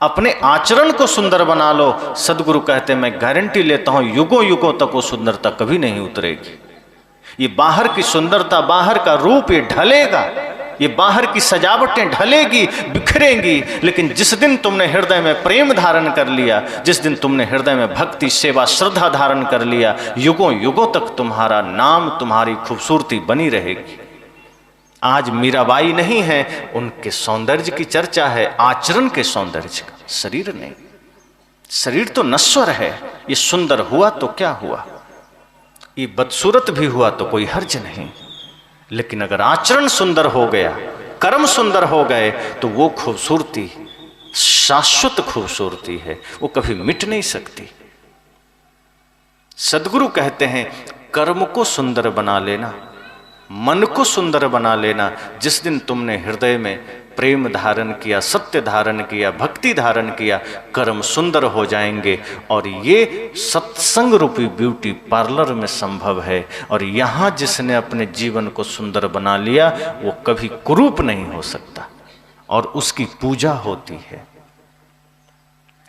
[SPEAKER 1] अपने आचरण को सुंदर बना लो। सदगुरु कहते हैं मैं गारंटी लेता हूं युगों युगों तक वो सुंदरता कभी नहीं उतरेगी। ये बाहर की सुंदरता, बाहर का रूप ये ढलेगा, ये बाहर की सजावटें ढलेगी, बिखरेंगी, लेकिन जिस दिन तुमने हृदय में प्रेम धारण कर लिया, जिस दिन तुमने हृदय में भक्ति सेवा श्रद्धा धारण कर लिया, युगों युगों तक तुम्हारा नाम, तुम्हारी खूबसूरती बनी रहेगी। आज मीराबाई नहीं है, उनके सौंदर्य की चर्चा है, आचरण के सौंदर्य का, शरीर नहीं। शरीर तो नश्वर है, ये सुंदर हुआ तो क्या हुआ, ये बदसूरत भी हुआ तो कोई हर्ज नहीं, लेकिन अगर आचरण सुंदर हो गया, कर्म सुंदर हो गए, तो वो खूबसूरती शाश्वत खूबसूरती है, वो कभी मिट नहीं सकती। सदगुरु कहते हैं कर्म को सुंदर बना लेना, मन को सुंदर बना लेना। जिस दिन तुमने हृदय में प्रेम धारण किया, सत्य धारण किया, भक्ति धारण किया, कर्म सुंदर हो जाएंगे। और ये सत्संग रूपी ब्यूटी पार्लर में संभव है। और यहाँ जिसने अपने जीवन को सुंदर बना लिया वो कभी कुरूप नहीं हो सकता, और उसकी पूजा होती है।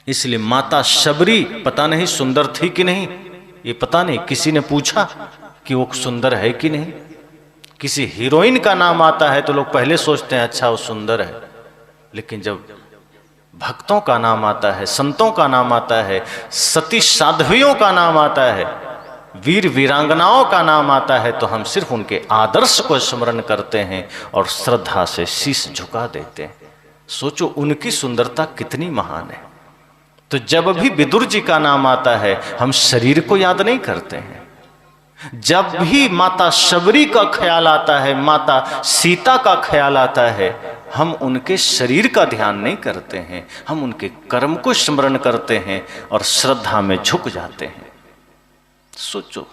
[SPEAKER 1] इसलिए माता शबरी पता नहीं सुंदर थी कि नहीं, ये पता नहीं, किसी ने पूछा कि वो सुंदर है कि नहीं। किसी हीरोइन का नाम आता है तो लोग पहले सोचते हैं अच्छा वो सुंदर है, लेकिन जब भक्तों का नाम आता है, संतों का नाम आता है, सती साध्वियों का नाम आता है, वीर वीरांगनाओं का नाम आता है, तो हम सिर्फ उनके आदर्श को स्मरण करते हैं और श्रद्धा से शीश झुका देते हैं। सोचो उनकी सुंदरता कितनी महान है। तो जब भी विदुर जी का नाम आता है हम शरीर को याद नहीं करते हैं। जब भी माता शबरी का ख्याल आता है, माता सीता का ख्याल आता है, हम उनके शरीर का ध्यान नहीं करते हैं, हम उनके कर्म को स्मरण करते हैं और श्रद्धा में झुक जाते हैं। सोचो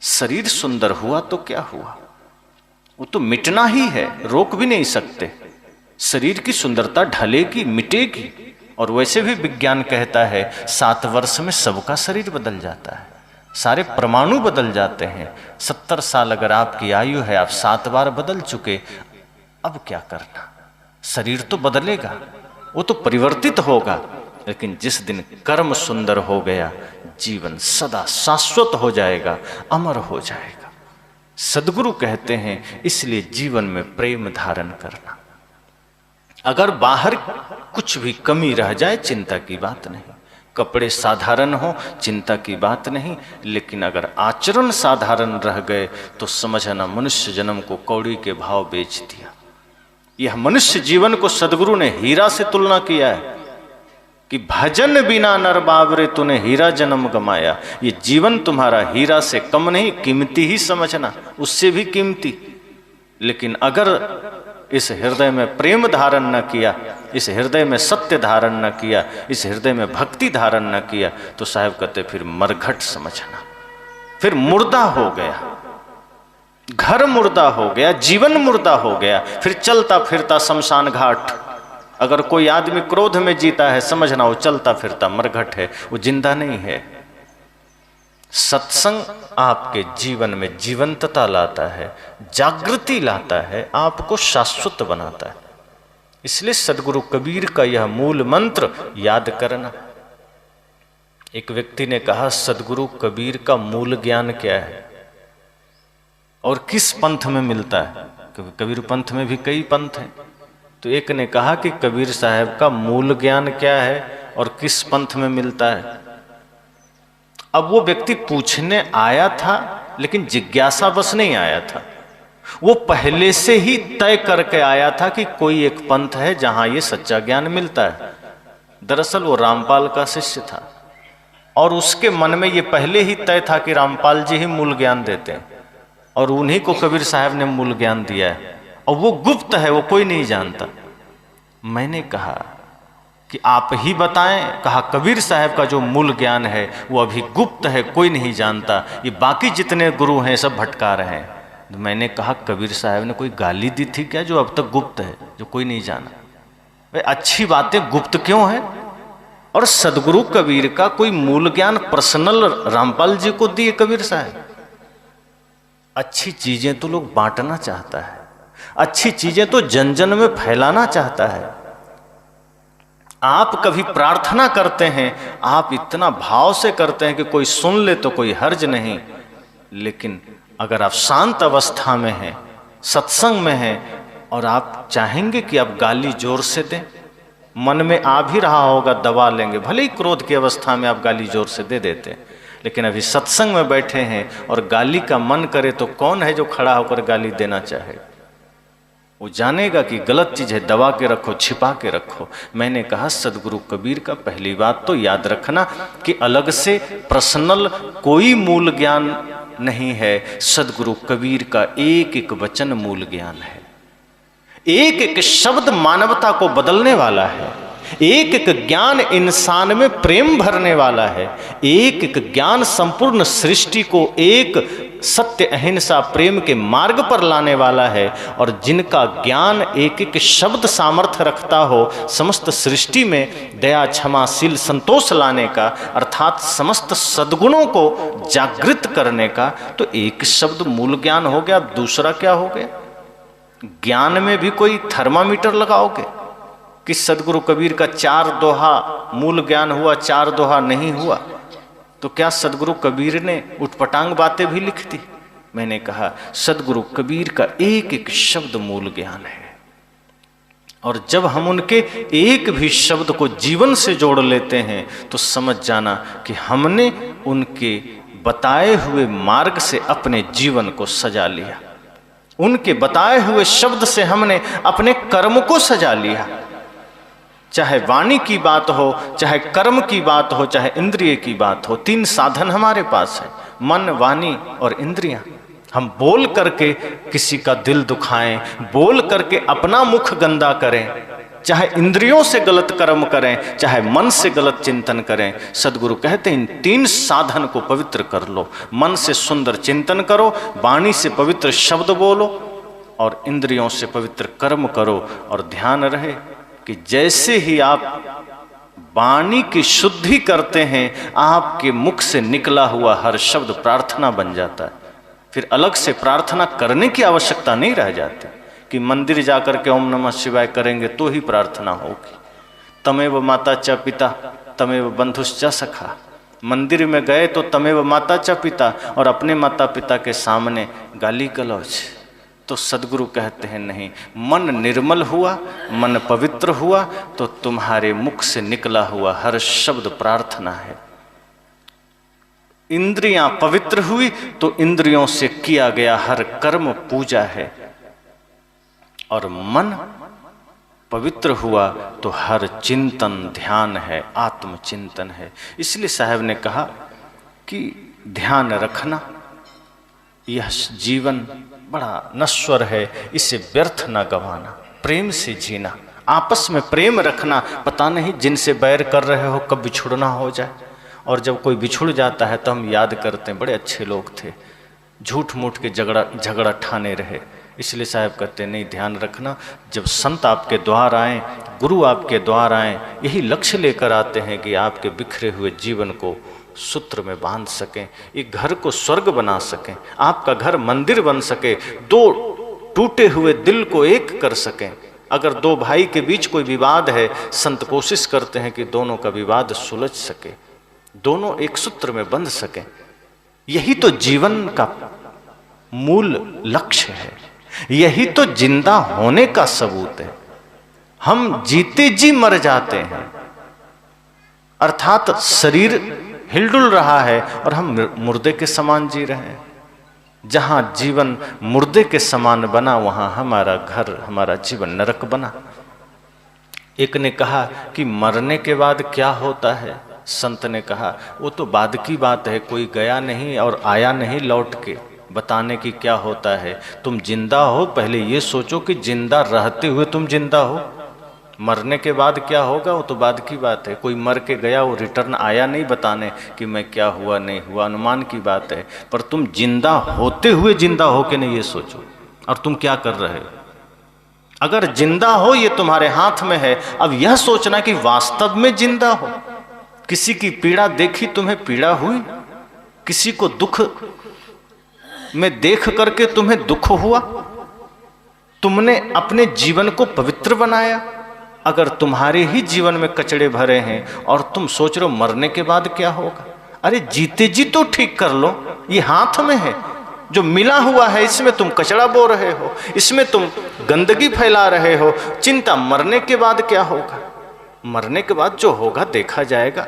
[SPEAKER 1] शरीर सुंदर हुआ तो क्या हुआ, वो तो मिटना ही है, रोक भी नहीं सकते। शरीर की सुंदरता ढलेगी, मिटेगी। और वैसे भी विज्ञान कहता है 7 वर्ष में सबका शरीर बदल जाता है, सारे परमाणु बदल जाते हैं। 70 साल अगर आपकी आयु है, आप 7 बार बदल चुके, अब क्या करना। शरीर तो बदलेगा, वो तो परिवर्तित होगा, लेकिन जिस दिन कर्म सुंदर हो गया जीवन सदा शाश्वत हो जाएगा, अमर हो जाएगा। सदगुरु कहते हैं इसलिए जीवन में प्रेम धारण करना। अगर बाहर कुछ भी कमी रह जाए चिंता की बात नहीं, कपड़े साधारण हो चिंता की बात नहीं, लेकिन अगर आचरण साधारण रह गए तो समझना मनुष्य जन्म को कौड़ी के भाव बेच दिया। यह मनुष्य जीवन को सदगुरु ने हीरा से तुलना किया है कि भजन बिना नर बावरे तूने हीरा जन्म गमाया। ये जीवन तुम्हारा हीरा से कम नहीं, कीमती ही समझना, उससे भी कीमती। लेकिन अगर इस हृदय में प्रेम धारण न किया, इस हृदय में सत्य धारण न किया, इस हृदय में भक्ति धारण न किया, तो साहब कहते फिर मरघट समझना, फिर मुर्दा हो गया, घर मुर्दा हो गया, जीवन मुर्दा हो गया, फिर चलता फिरता शमशान घाट। अगर कोई आदमी क्रोध में जीता है, समझना वो चलता फिरता मरघट है, वो जिंदा नहीं है। सत्संग आपके जीवन में जीवंतता लाता है, जागृति लाता है, आपको शाश्वत बनाता है। इसलिए सदगुरु कबीर का यह मूल मंत्र याद करना। एक व्यक्ति ने कहा, सदगुरु कबीर का मूल ज्ञान क्या है और किस पंथ में मिलता है? कबीर पंथ में भी कई पंथ हैं। तो एक ने कहा कि कबीर साहब का मूल ज्ञान क्या है और किस पंथ में मिलता है। अब वो व्यक्ति पूछने आया था, लेकिन जिज्ञासा बस नहीं आया था, वो पहले से ही तय करके आया था कि कोई एक पंथ है जहां ये सच्चा ज्ञान मिलता है। दरअसल वो रामपाल का शिष्य था और उसके मन में ये पहले ही तय था कि रामपाल जी ही मूल ज्ञान देते हैं और उन्हीं को कबीर साहब ने मूल ज्ञान दिया है, और वो गुप्त है, वो कोई नहीं जानता। मैंने कहा कि आप ही बताएं। कहा, कबीर साहब का जो मूल ज्ञान है वो अभी गुप्त है, कोई नहीं जानता, ये बाकी जितने गुरु हैं सब भटका रहे हैं। तो मैंने कहा, कबीर साहब ने कोई गाली दी थी क्या जो अब तक गुप्त है, जो कोई नहीं जाना? भाई अच्छी बातें गुप्त क्यों है? और सदगुरु कबीर का कोई मूल ज्ञान पर्सनल रामपाल जी को दिए कबीर साहब। अच्छी चीजें तो लोग बांटना चाहता है, अच्छी चीजें तो जन जन में फैलाना चाहता है। आप कभी प्रार्थना करते हैं, आप इतना भाव से करते हैं कि कोई सुन ले तो कोई हर्ज नहीं, लेकिन अगर आप शांत अवस्था में हैं, सत्संग में हैं और आप चाहेंगे कि आप गाली जोर से दें, मन में आ भी रहा होगा दबा लेंगे, भले ही क्रोध की अवस्था में आप गाली जोर से दे देते हैं, लेकिन अभी सत्संग में बैठे हैं और गाली का मन करे तो कौन है जो खड़ा होकर गाली देना चाहे? वो जानेगा कि गलत चीज है, दबा के रखो, छिपा के रखो। मैंने कहा, सदगुरु कबीर का पहली बात तो याद रखना कि अलग से पर्सनल कोई मूल ज्ञान नहीं है। सदगुरु कबीर का एक एक वचन मूल ज्ञान है, एक एक शब्द मानवता को बदलने वाला है, एक एक ज्ञान इंसान में प्रेम भरने वाला है, एक एक ज्ञान संपूर्ण सृष्टि को एक सत्य अहिंसा प्रेम के मार्ग पर लाने वाला है। और जिनका ज्ञान एक एक शब्द सामर्थ्य रखता हो समस्त सृष्टि में दया क्षमाशील संतोष लाने का, अर्थात समस्त सद्गुणों को जागृत करने का, तो एक शब्द मूल ज्ञान हो गया। दूसरा क्या हो गया? ज्ञान में भी कोई थर्मामीटर लगाओगे कि सदगुरु कबीर का 4 दोहा मूल ज्ञान हुआ, 4 दोहा नहीं हुआ, तो क्या सदगुरु कबीर ने उटपटांग बातें भी लिख दी? मैंने कहा, सदगुरु कबीर का एक एक शब्द मूल ज्ञान है, और जब हम उनके एक भी शब्द को जीवन से जोड़ लेते हैं तो समझ जाना कि हमने उनके बताए हुए मार्ग से अपने जीवन को सजा लिया, उनके बताए हुए शब्द से हमने अपने कर्म को सजा लिया। चाहे वाणी की बात हो, चाहे कर्म की बात हो, चाहे इंद्रिय की बात हो, 3 साधन हमारे पास है, मन, वाणी और इंद्रियां। हम बोल करके किसी का दिल दुखाएं, बोल करके अपना मुख गंदा करें, चाहे इंद्रियों से गलत कर्म करें, चाहे मन से गलत चिंतन करें। सदगुरु कहते हैं इन 3 साधन को पवित्र कर लो। मन से सुंदर चिंतन करो, वाणी से पवित्र शब्द बोलो और इंद्रियों से पवित्र कर्म करो। और ध्यान रहे कि जैसे ही आप वाणी की शुद्धि करते हैं, आपके मुख से निकला हुआ हर शब्द प्रार्थना बन जाता है। फिर अलग से प्रार्थना करने की आवश्यकता नहीं रह जाती कि मंदिर जाकर के ओम नमः शिवाय करेंगे तो ही प्रार्थना होगी। तमेव माता च पिता तमेव बंधुश्च सखा। मंदिर में गए तो तमेव माता च पिता, और अपने माता पिता के सामने गाली गलौज। तो सदगुरु कहते हैं नहीं, मन निर्मल हुआ, मन पवित्र हुआ तो तुम्हारे मुख से निकला हुआ हर शब्द प्रार्थना है। इंद्रियां पवित्र हुई तो इंद्रियों से किया गया हर कर्म पूजा है। और मन पवित्र हुआ तो हर चिंतन ध्यान है, आत्मचिंतन है। इसलिए साहब ने कहा कि ध्यान रखना, यह जीवन बड़ा नश्वर है, इसे व्यर्थ ना गंवाना, प्रेम से जीना, आपस में प्रेम रखना। पता नहीं जिनसे बैर कर रहे हो कब बिछुड़ना हो जाए, और जब कोई बिछुड़ जाता है तो हम याद करते हैं बड़े अच्छे लोग थे, झूठ मूठ के झगड़ा ठाने रहे। इसलिए साहब कहते नहीं, ध्यान रखना, जब संत आपके द्वार आए, गुरु आपके द्वार आए, यही लक्ष्य लेकर आते हैं कि आपके बिखरे हुए जीवन को सूत्र में बांध सकें, एक घर को स्वर्ग बना सकें, आपका घर मंदिर बन सके, दो टूटे हुए दिल को एक कर सकें। अगर दो भाई के बीच कोई विवाद है, संत कोशिश करते हैं कि दोनों का विवाद सुलझ सके, दोनों एक सूत्र में बंध सकें। यही तो जीवन का मूल लक्ष्य है, यही तो जिंदा होने का सबूत है। हम जीते जी मर जाते हैं, अर्थात शरीर हिलडुल रहा है और हम मुर्दे के समान जी रहे हैं। जहां जीवन मुर्दे के समान बना, वहां हमारा घर, हमारा जीवन नरक बना। एक ने कहा कि मरने के बाद क्या होता है, संत ने कहा वो तो बाद की बात है, कोई गया नहीं और आया नहीं लौट के बताने की क्या होता है। तुम जिंदा हो, पहले ये सोचो कि जिंदा रहते हुए तुम जिंदा हो। मरने के बाद क्या होगा वो तो बाद की बात है। कोई मर के गया, वो रिटर्न आया नहीं बताने कि मैं क्या हुआ नहीं हुआ, अनुमान की बात है। पर तुम जिंदा होते हुए जिंदा हो के नहीं, ये सोचो। और तुम क्या कर रहे हो? अगर जिंदा हो ये तुम्हारे हाथ में है। अब यह सोचना कि वास्तव में जिंदा हो। किसी की पीड़ा देखी, तुम्हें पीड़ा हुई? किसी को दुख में देख करके तुम्हें दुख हुआ? तुमने अपने जीवन को पवित्र बनाया? अगर तुम्हारे ही जीवन में कचड़े भरे हैं और तुम सोच रहे हो मरने के बाद क्या होगा, अरे जीते जी तो ठीक कर लो। ये हाथ में है, जो मिला हुआ है इसमें तुम कचड़ा बो रहे हो, इसमें तुम गंदगी फैला रहे हो। चिंता मरने के बाद क्या होगा, मरने के बाद जो होगा देखा जाएगा।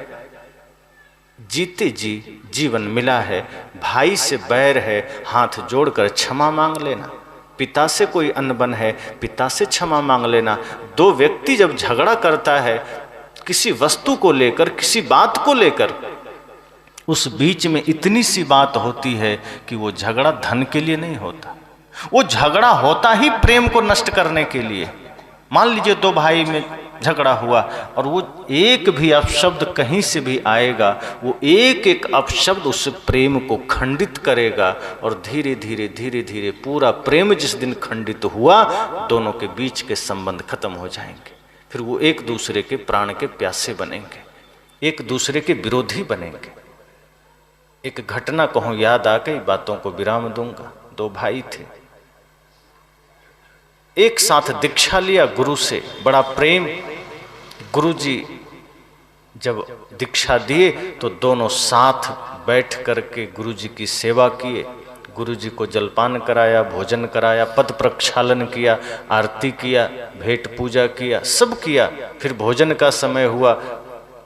[SPEAKER 1] जीते जी जीवन मिला है, भाई से बैर है, हाथ जोड़कर क्षमा मांग लेना। पिता से कोई अनबन है, पिता से क्षमा मांग लेना। दो व्यक्ति जब झगड़ा करता है किसी वस्तु को लेकर, किसी बात को लेकर, उस बीच में इतनी सी बात होती है कि वो झगड़ा धन के लिए नहीं होता, वो झगड़ा होता ही प्रेम को नष्ट करने के लिए। मान लीजिए दो भाई में झगड़ा हुआ और वो एक भी अपशब्द कहीं से भी आएगा, वो एक एक अपशब्द उस प्रेम को खंडित करेगा और धीरे धीरे धीरे धीरे पूरा प्रेम जिस दिन खंडित हुआ, दोनों के बीच के संबंध खत्म हो जाएंगे। फिर वो एक दूसरे के प्राण के प्यासे बनेंगे, एक दूसरे के विरोधी बनेंगे। एक घटना कहूँ याद आ गई, बातों को विराम दूंगा। दो भाई थे, एक साथ दीक्षा लिया गुरु से, बड़ा प्रेम। गुरुजी जब दीक्षा दिए तो दोनों साथ बैठ करके गुरुजी की सेवा किए। गुरुजी को जलपान कराया, भोजन कराया, पद प्रक्षालन किया, आरती किया, भेंट पूजा किया, सब किया। फिर भोजन का समय हुआ,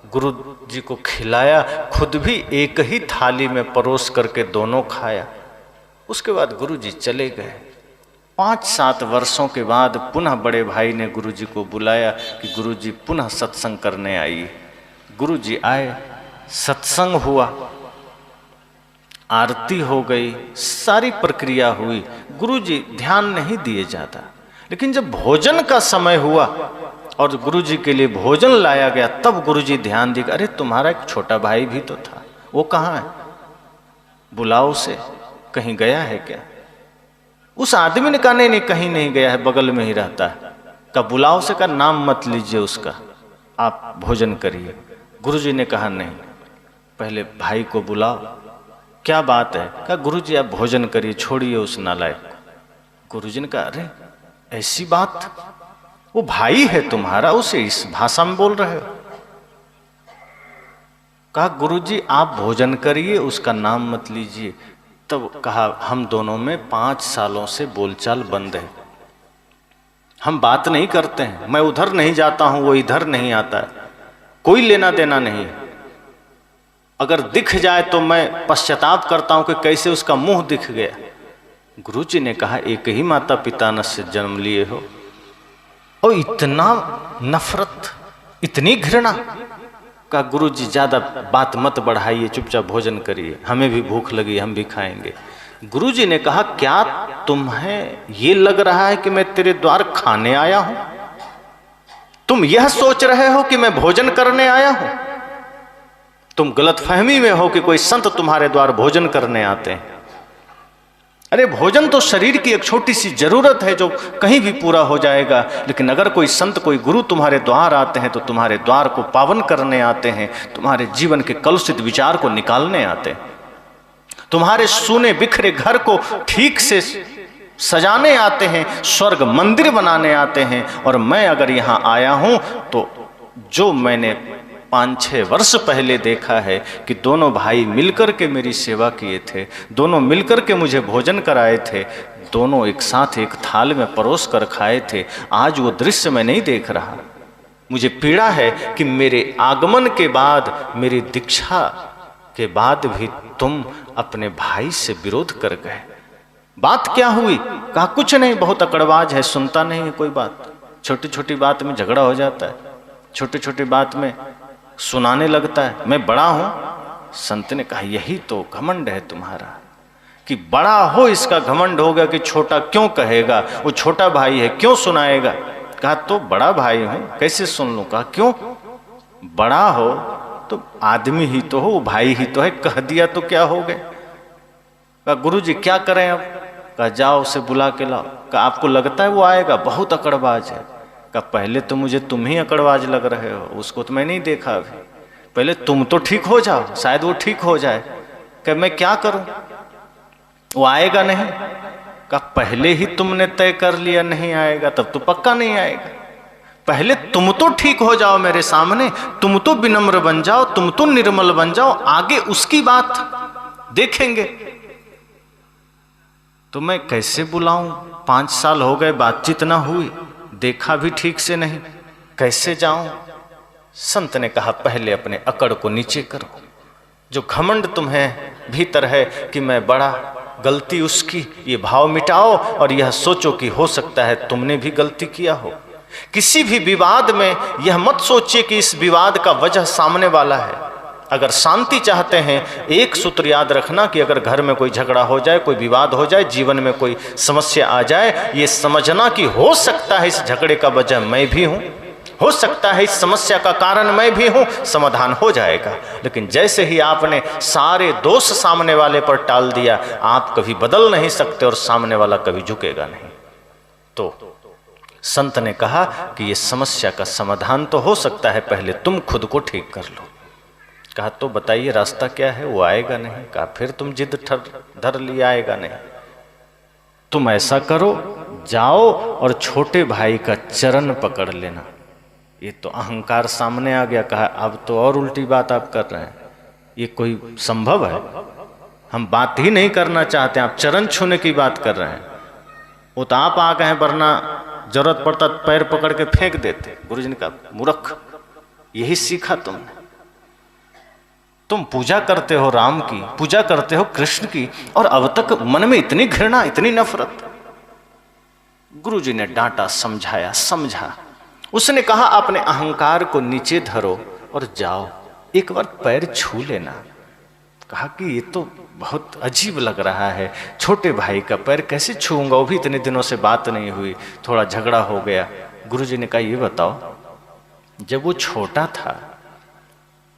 [SPEAKER 1] गुरुजी को खिलाया, खुद भी एक ही थाली में परोस करके दोनों खाया। उसके बाद गुरुजी चले गए। 5-7 वर्षों के बाद पुनः बड़े भाई ने गुरुजी को बुलाया कि गुरुजी पुनः सत्संग करने आइए। गुरुजी आए, सत्संग हुआ, आरती हो गई, सारी प्रक्रिया हुई। गुरुजी ध्यान नहीं दिए जाता, लेकिन जब भोजन का समय हुआ और गुरुजी के लिए भोजन लाया गया, तब गुरुजी ध्यान दिए, अरे तुम्हारा एक छोटा भाई भी तो था, वो कहाँ है? बुलाओ उसे, कहीं गया है क्या? उस आदमी ने कहा नहीं, कहीं नहीं गया है, बगल में ही रहता है। का बुलाओ से, का नाम मत लीजिए उसका, आप भोजन करिए। गुरुजी ने कहा नहीं, पहले भाई को बुलाओ। क्या बात है? कहा गुरुजी आप भोजन करिए, छोड़िए उस नालायक को। गुरुजी ने कहा अरे ऐसी बात, वो भाई है तुम्हारा, उसे इस भाषा में बोल रहे हो? कहा गुरुजी आप भोजन करिए, उसका नाम मत लीजिए। तब कहा हम दोनों में 5 सालों से बोलचाल बंद है, हम बात नहीं करते हैं। मैं उधर नहीं जाता हूं, वो इधर नहीं आता है, कोई लेना देना नहीं। अगर दिख जाए तो मैं पश्चाताप करता हूं कि कैसे उसका मुंह दिख गया। गुरुजी ने कहा एक ही माता पिता ने से जन्म लिए हो, और इतना नफरत, इतनी घृणा। कहा गुरु जी ज़्यादा बात मत बढ़ाइए, चुपचाप भोजन करिए, हमें भी भूख लगी, हम भी खाएंगे। गुरु जी ने कहा क्या तुम्हें ये लग रहा है कि मैं तेरे द्वार खाने आया हूं? तुम यह सोच रहे हो कि मैं भोजन करने आया हूं? तुम गलतफहमी में हो कि कोई संत तुम्हारे द्वार भोजन करने आते हैं। अरे भोजन तो शरीर की एक छोटी सी जरूरत है जो कहीं भी पूरा हो जाएगा, लेकिन अगर कोई संत, कोई गुरु तुम्हारे द्वार आते हैं तो तुम्हारे द्वार को पावन करने आते हैं, तुम्हारे जीवन के कलुषित विचार को निकालने आते हैं, तुम्हारे सूने बिखरे घर को ठीक से सजाने आते हैं, स्वर्ग मंदिर बनाने आते हैं। और मैं अगर यहाँ आया हूं तो जो मैंने 5-6 वर्ष पहले देखा है कि दोनों भाई मिलकर के मेरी सेवा किए थे, दोनों मिलकर के मुझे भोजन कराए थे, दोनों एक साथ एक थाल में परोस कर खाए थे, आज वो दृश्य मैं नहीं देख रहा। मुझे पीड़ा है कि मेरे आगमन के बाद, मेरी दीक्षा के बाद भी तुम अपने भाई से विरोध कर गए। बात क्या हुई? कहा कुछ नहीं, बहुत अकड़बाज है, सुनता नहीं है कोई बात, छोटी छोटी बात में झगड़ा हो जाता है, छोटी छोटी बात में सुनाने लगता है, मैं बड़ा हूं। संत ने कहा यही तो घमंड है तुम्हारा, कि बड़ा हो इसका घमंड होगा कि छोटा क्यों कहेगा, वो छोटा भाई है क्यों सुनाएगा। कहा तो बड़ा भाई हूं, कैसे सुन लूं? कहा क्यों? बड़ा हो तो आदमी ही तो हो, भाई ही तो है, कह दिया तो क्या हो गए। कहा गुरु जी क्या करें अब? कहा जाओ उसे बुला के लाओ। कहा आपको लगता है वो आएगा? बहुत अकड़बाज है। कहा पहले तो मुझे तुम ही अकड़बाज लग रहे हो, उसको तो मैं नहीं देखा अभी, पहले तुम तो ठीक हो जाओ, शायद वो ठीक हो जाए। कहा मैं क्या करूं, वो आएगा नहीं। कहा पहले ही तुमने तय कर लिया नहीं आएगा, तब तो पक्का नहीं आएगा। पहले तुम तो ठीक हो जाओ मेरे सामने, तुम तो विनम्र बन जाओ, तुम तो निर्मल बन जाओ, आगे उसकी बात देखेंगे। तो मैं कैसे बुलाऊं? 5 साल हो गए, बातचीत ना हुई, देखा भी ठीक से नहीं, कैसे जाऊं? संत ने कहा पहले अपने अकड़ को नीचे करो, जो घमंड तुम्हें भीतर है कि मैं बड़ा, गलती उसकी, ये भाव मिटाओ और यह सोचो कि हो सकता है तुमने भी गलती किया हो। किसी भी विवाद में यह मत सोचिए कि इस विवाद का वजह सामने वाला है। अगर शांति चाहते हैं, एक सूत्र याद रखना कि अगर घर में कोई झगड़ा हो जाए, कोई विवाद हो जाए, जीवन में कोई समस्या आ जाए, ये समझना कि हो सकता है इस झगड़े का वजह मैं भी हूं, हो सकता है इस समस्या का कारण मैं भी हूं, समाधान हो जाएगा। लेकिन जैसे ही आपने सारे दोष सामने वाले पर टाल दिया, आप कभी बदल नहीं सकते और सामने वाला कभी झुकेगा नहीं। तो संत ने कहा कि ये समस्या का समाधान तो हो सकता है, पहले तुम खुद को ठीक कर लो। कहा तो बताइए रास्ता क्या है? वो आएगा नहीं। कहा फिर तुम जिद धर लिया, आएगा नहीं। तुम ऐसा करो, जाओ और छोटे भाई का चरण पकड़ लेना। ये तो अहंकार सामने आ गया। कहा अब तो और उल्टी बात आप कर रहे हैं, ये कोई संभव है? हम बात ही नहीं करना चाहते, आप चरण छूने की बात कर रहे हैं। वो तो आप आ गए हैं, वरना जरूरत पड़ता पैर पकड़ के फेंक देते। गुरु जी ने कहा मूर्ख, यही सीखा तुमने? तुम पूजा करते हो राम की, पूजा करते हो कृष्ण की, और अब तक मन में इतनी घृणा, इतनी नफरत। गुरु जी ने डांटा, समझाया, समझा। उसने कहा अपने अहंकार को नीचे धरो और जाओ, एक बार पैर छू लेना। कहा कि ये तो बहुत अजीब लग रहा है, छोटे भाई का पैर कैसे छूऊंगा, वो भी इतने दिनों से बात नहीं हुई, थोड़ा झगड़ा हो गया। गुरु जी ने कहा ये बताओ, जब वो छोटा था,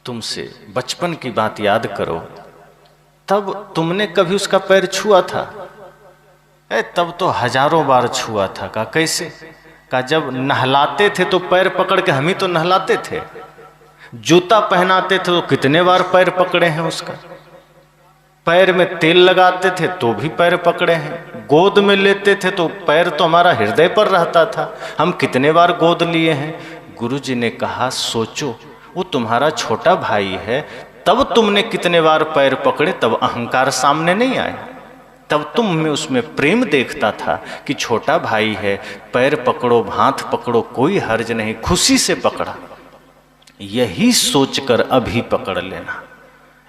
[SPEAKER 1] तुमसे बचपन की बात याद करो, तब तुमने कभी उसका पैर छुआ था? तब तो हजारों बार छुआ था। कहा कैसे? कहा जब नहलाते थे तो पैर पकड़ के, हम ही तो नहलाते थे। जूता पहनाते थे तो कितने बार पैर पकड़े हैं उसका। पैर में तेल लगाते थे तो भी पैर पकड़े हैं। गोद में लेते थे तो पैर तो हमारा हृदय पर रहता था, हम कितने बार गोद लिए हैं। गुरु जी ने कहा सोचो, वो तुम्हारा छोटा भाई है, तब तुमने कितने बार पैर पकड़े, तब अहंकार सामने नहीं आया, तब तुम में उसमें प्रेम देखता था कि छोटा भाई है, पैर पकड़ो, हाथ पकड़ो, कोई हर्ज नहीं, खुशी से पकड़ा। यही सोचकर अभी पकड़ लेना।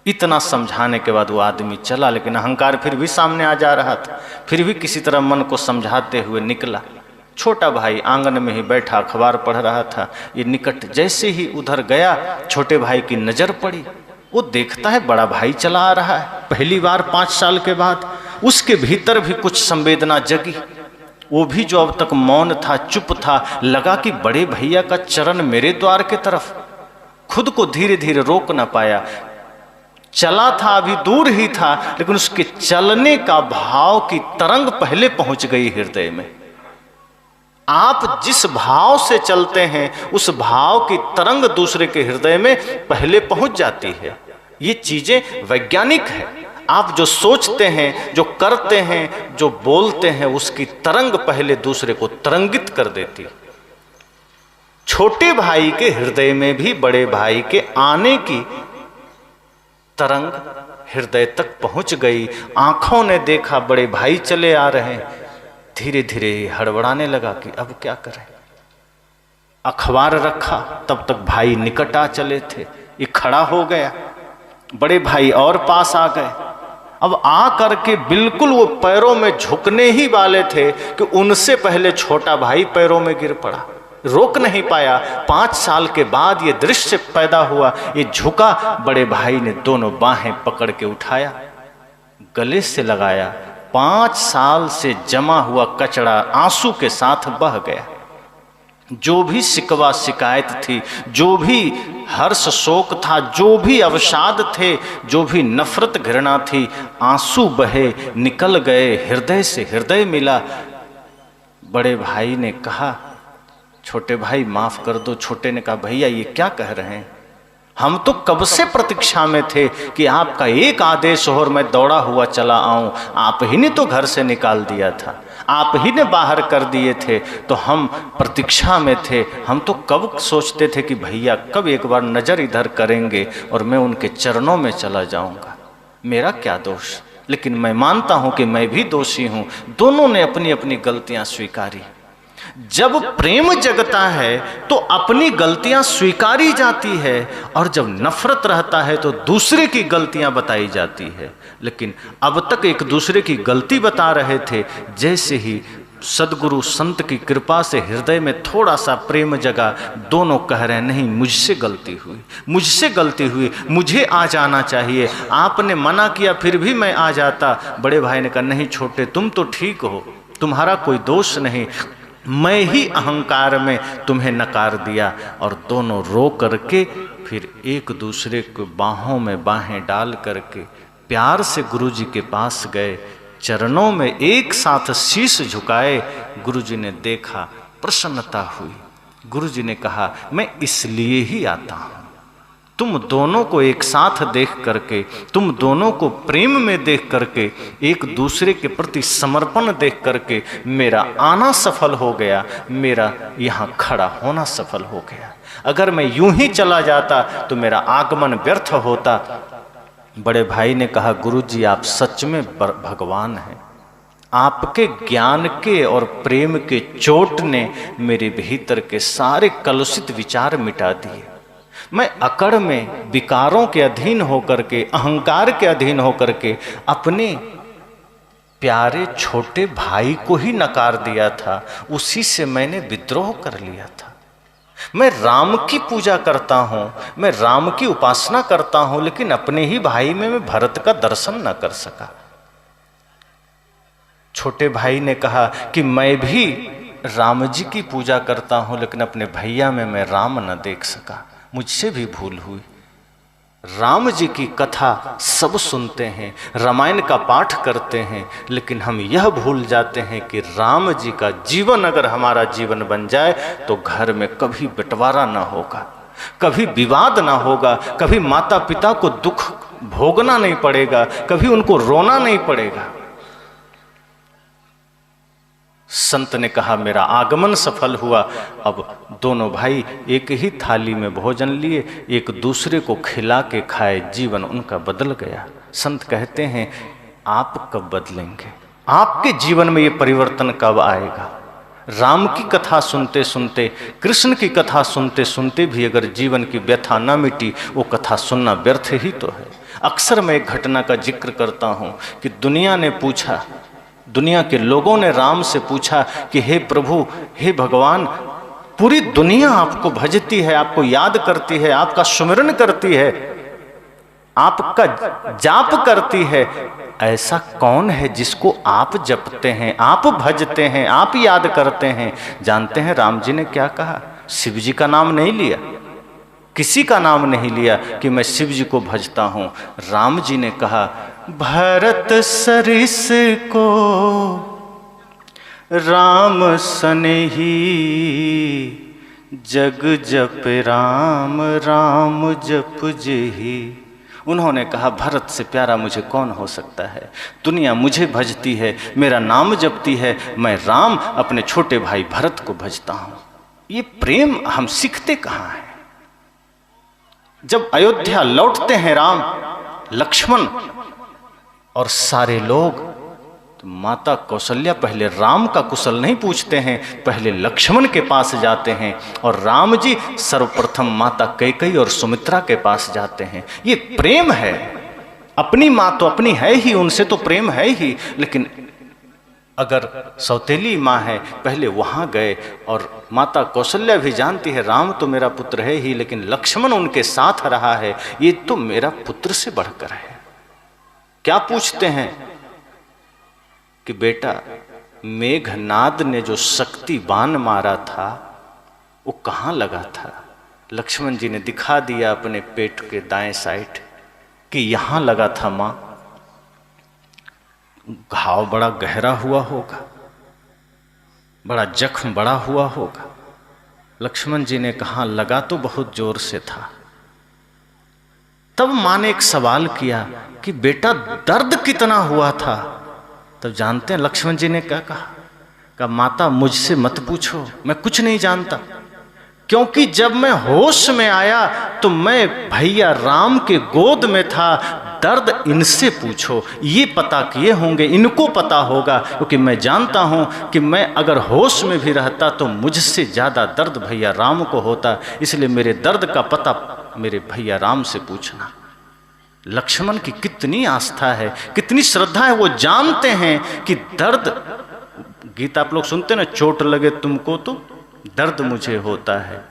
[SPEAKER 1] इतना समझाने के बाद वो आदमी चला, लेकिन अहंकार फिर भी सामने आ जा रहा था। फिर भी किसी तरह मन को समझाते हुए निकला। छोटा भाई आंगन में ही बैठा अखबार पढ़ रहा था। ये निकट जैसे ही उधर गया, छोटे भाई की नजर पड़ी। वो देखता है बड़ा भाई चला आ रहा है, पहली बार 5 साल के बाद। उसके भीतर भी कुछ संवेदना जगी। वो भी जो अब तक मौन था, चुप था, लगा कि बड़े भैया का चरण मेरे द्वार के तरफ। खुद को धीरे धीरे रोक न पाया। चला था, अभी दूर ही था, लेकिन उसके चलने का भाव की तरंग पहले पहुंच गई हृदय में। आप जिस भाव से चलते हैं उस भाव की तरंग दूसरे के हृदय में पहले पहुंच जाती है। ये चीजें वैज्ञानिक है। आप जो सोचते हैं, जो करते हैं, जो बोलते हैं, उसकी तरंग पहले दूसरे को तरंगित कर देती। छोटे भाई के हृदय में भी बड़े भाई के आने की तरंग हृदय तक पहुंच गई। आंखों ने देखा बड़े भाई चले आ रहे हैं। धीरे धीरे हड़बड़ाने लगा कि अब क्या करें। अखबार रखा, तब तक भाई निकट आ चले थे। ये खड़ा हो गया, बड़े भाई और पास आ गए। अब आ करके बिल्कुल वो पैरों में झुकने ही वाले थे कि उनसे पहले छोटा भाई पैरों में गिर पड़ा। रोक नहीं पाया। 5 साल के बाद ये दृश्य पैदा हुआ। ये झुका, बड़े भाई ने दोनों बाहें पकड़ के उठाया, गले से लगाया। 5 साल से जमा हुआ कचरा आंसू के साथ बह गया। जो भी शिकवा शिकायत थी, जो भी हर्ष शोक था, जो भी अवसाद थे, जो भी नफरत घृणा थी, आंसू बहे, निकल गए। हृदय से हृदय मिला। बड़े भाई ने कहा, छोटे भाई माफ कर दो। छोटे ने कहा, भैया ये क्या कह रहे हैं? हम तो कब से प्रतीक्षा में थे कि आपका एक आदेश हो और मैं दौड़ा हुआ चला आऊं। आप ही ने तो घर से निकाल दिया था, आप ही ने बाहर कर दिए थे, तो हम प्रतीक्षा में थे। हम तो कब सोचते थे कि भैया कब एक बार नजर इधर करेंगे और मैं उनके चरणों में चला जाऊंगा। मेरा क्या दोष? लेकिन मैं मानता हूं कि मैं भी दोषी हूं। दोनों ने अपनी अपनी गलतियां स्वीकारी। जब प्रेम जगता है तो अपनी गलतियां स्वीकारी जाती है, और जब नफरत रहता है तो दूसरे की गलतियां बताई जाती है। लेकिन अब तक एक दूसरे की गलती बता रहे थे। जैसे ही सदगुरु संत की कृपा से हृदय में थोड़ा सा प्रेम जगा, दोनों कह रहे हैं, नहीं मुझसे गलती हुई, मुझसे गलती हुई, मुझे आ जाना चाहिए। आपने मना किया फिर भी मैं आ जाता। बड़े भाई ने कहा, नहीं छोटे, तुम तो ठीक हो, तुम्हारा कोई दोष नहीं, मैं ही अहंकार में तुम्हें नकार दिया। और दोनों रो करके फिर एक दूसरे को बाहों में बाहें डाल करके प्यार से गुरुजी के पास गए। चरणों में एक साथ शीश झुकाए। गुरुजी ने देखा, प्रसन्नता हुई। गुरुजी ने कहा, मैं इसलिए ही आता हूँ, तुम दोनों को एक साथ देख करके, तुम दोनों को प्रेम में देख करके, एक दूसरे के प्रति समर्पण देख करके मेरा आना सफल हो गया, मेरा यहाँ खड़ा होना सफल हो गया। अगर मैं यूं ही चला जाता तो मेरा आगमन व्यर्थ होता। बड़े भाई ने कहा, गुरुजी आप सच में भगवान हैं। आपके ज्ञान के और प्रेम के चोट ने मेरे भीतर के सारे कलुषित विचार मिटा दिए। मैं अकड़ में विकारों के अधीन होकर के, अहंकार के अधीन होकर के अपने प्यारे छोटे भाई को ही नकार दिया था। उसी से मैंने विद्रोह कर लिया था। मैं राम की पूजा करता हूँ, मैं राम की उपासना करता हूँ, लेकिन अपने ही भाई में मैं भरत का दर्शन न कर सका। छोटे भाई ने कहा कि मैं भी राम जी की पूजा करता हूँ, लेकिन अपने भैया में मैं राम न देख सका। मुझसे भी भूल हुई। राम जी की कथा सब सुनते हैं, रामायण का पाठ करते हैं, लेकिन हम यह भूल जाते हैं कि राम जी का जीवन अगर हमारा जीवन बन जाए तो घर में कभी बंटवारा ना होगा, कभी विवाद ना होगा, कभी माता पिता को दुख भोगना नहीं पड़ेगा, कभी उनको रोना नहीं पड़ेगा। संत ने कहा, मेरा आगमन सफल हुआ। अब दोनों भाई एक ही थाली में भोजन लिए, एक दूसरे को खिला के खाए, जीवन उनका बदल गया। संत कहते हैं, आप कब बदलेंगे? आपके जीवन में ये परिवर्तन कब आएगा? राम की कथा सुनते सुनते, कृष्ण की कथा सुनते सुनते भी अगर जीवन की व्यथा न मिटी, वो कथा सुनना व्यर्थ ही तो है। अक्सर मैं एक घटना का जिक्र करता हूँ कि दुनिया ने पूछा, दुनिया के लोगों ने राम से पूछा कि हे प्रभु, हे भगवान, पूरी दुनिया आपको भजती है, आपको याद करती है, आपका सुमिरन करती है, आपका जाप करती है, ऐसा कौन है जिसको आप जपते हैं, आप भजते हैं, आप याद करते हैं? जानते हैं राम जी ने क्या कहा? शिव जी का नाम नहीं लिया, किसी का नाम नहीं लिया कि मैं शिव जी को भजता हूं। राम जी ने कहा, भरत सरिस को राम सनेही, जग जप राम राम जप जेही। उन्होंने कहा, भरत से प्यारा मुझे कौन हो सकता है? दुनिया मुझे भजती है, मेरा नाम जपती है, मैं राम अपने छोटे भाई भरत को भजता हूं। ये प्रेम हम सीखते कहाँ हैं? जब अयोध्या लौटते हैं राम लक्ष्मण और सारे लोग, तो माता कौशल्या पहले राम का कुशल नहीं पूछते हैं, पहले लक्ष्मण के पास जाते हैं, और राम जी सर्वप्रथम माता कैकेयी और सुमित्रा के पास जाते हैं। ये प्रेम है। अपनी माँ तो अपनी है ही, उनसे तो प्रेम है ही, लेकिन अगर सौतेली माँ है, पहले वहाँ गए। और माता कौशल्या भी जानती है राम तो मेरा पुत्र है ही, लेकिन लक्ष्मण उनके साथ रहा है, ये तो मेरा पुत्र से बढ़कर है। क्या पूछते हैं कि बेटा, मेघनाद ने जो शक्ति बाण मारा था वो कहाँ लगा था? लक्ष्मण जी ने दिखा दिया अपने पेट के दाएं साइड कि यहां लगा था मां। घाव बड़ा गहरा हुआ होगा, बड़ा जख्म बड़ा हुआ होगा। लक्ष्मण जी ने कहा, लगा तो बहुत जोर से था। तब मां ने एक सवाल किया कि बेटा दर्द कितना हुआ था? तब जानते हैं लक्ष्मण जी ने क्या कहा? माता मुझसे मत पूछो, मैं कुछ नहीं जानता, क्योंकि जब मैं होश में आया तो मैं भैया राम के गोद में था। दर्द इनसे पूछो, ये पता किए होंगे, इनको पता होगा, क्योंकि मैं जानता हूं कि मैं अगर होश में भी रहता तो मुझसे ज्यादा दर्द भैया राम को होता, इसलिए मेरे दर्द का पता मेरे भैया राम से पूछना। लक्ष्मण की कितनी आस्था है, कितनी श्रद्धा है। वो जानते हैं कि दर्द, गीता आप लोग सुनते ना, चोट लगे तुमको तो दर्द मुझे होता है।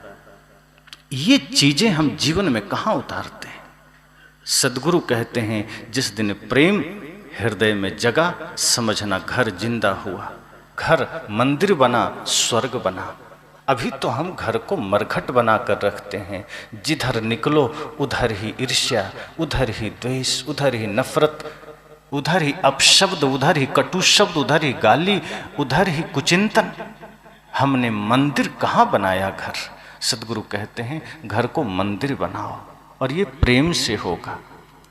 [SPEAKER 1] ये चीजें हम जीवन में कहाँ उतारते हैं? सदगुरु कहते हैं, जिस दिन प्रेम हृदय में जगा, समझना घर जिंदा हुआ, घर मंदिर बना, स्वर्ग बना। अभी तो हम घर को मरघट बनाकर रखते हैं। जिधर निकलो उधर ही ईर्ष्या, उधर ही द्वेष, उधर ही नफरत, उधर ही अपशब्द, उधर ही कटु शब्द, उधर ही गाली, उधर ही कुचिंतन। हमने मंदिर कहाँ बनाया घर? सदगुरु कहते हैं घर को मंदिर बनाओ, और ये प्रेम से होगा,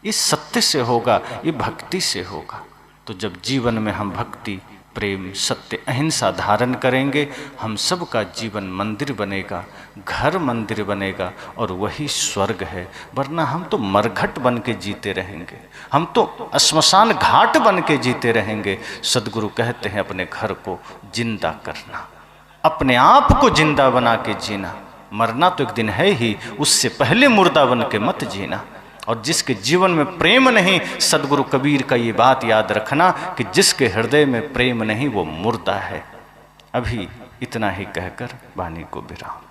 [SPEAKER 1] ये सत्य से होगा, ये भक्ति से होगा। तो जब जीवन में हम भक्ति, प्रेम, सत्य, अहिंसा धारण करेंगे, हम सब का जीवन मंदिर बनेगा, घर मंदिर बनेगा, और वही स्वर्ग है। वरना हम तो मरघट बन के जीते रहेंगे, हम तो श्मशान घाट बन के जीते रहेंगे। सदगुरु कहते हैं अपने घर को जिंदा करना, अपने आप को जिंदा बना के जीना। मरना तो एक दिन है ही, उससे पहले मुर्दा बन के मत जीना। और जिसके जीवन में प्रेम नहीं, सदगुरु कबीर का ये बात याद रखना कि जिसके हृदय में प्रेम नहीं वो मुर्दा है। अभी इतना ही कहकर वाणी को विराम।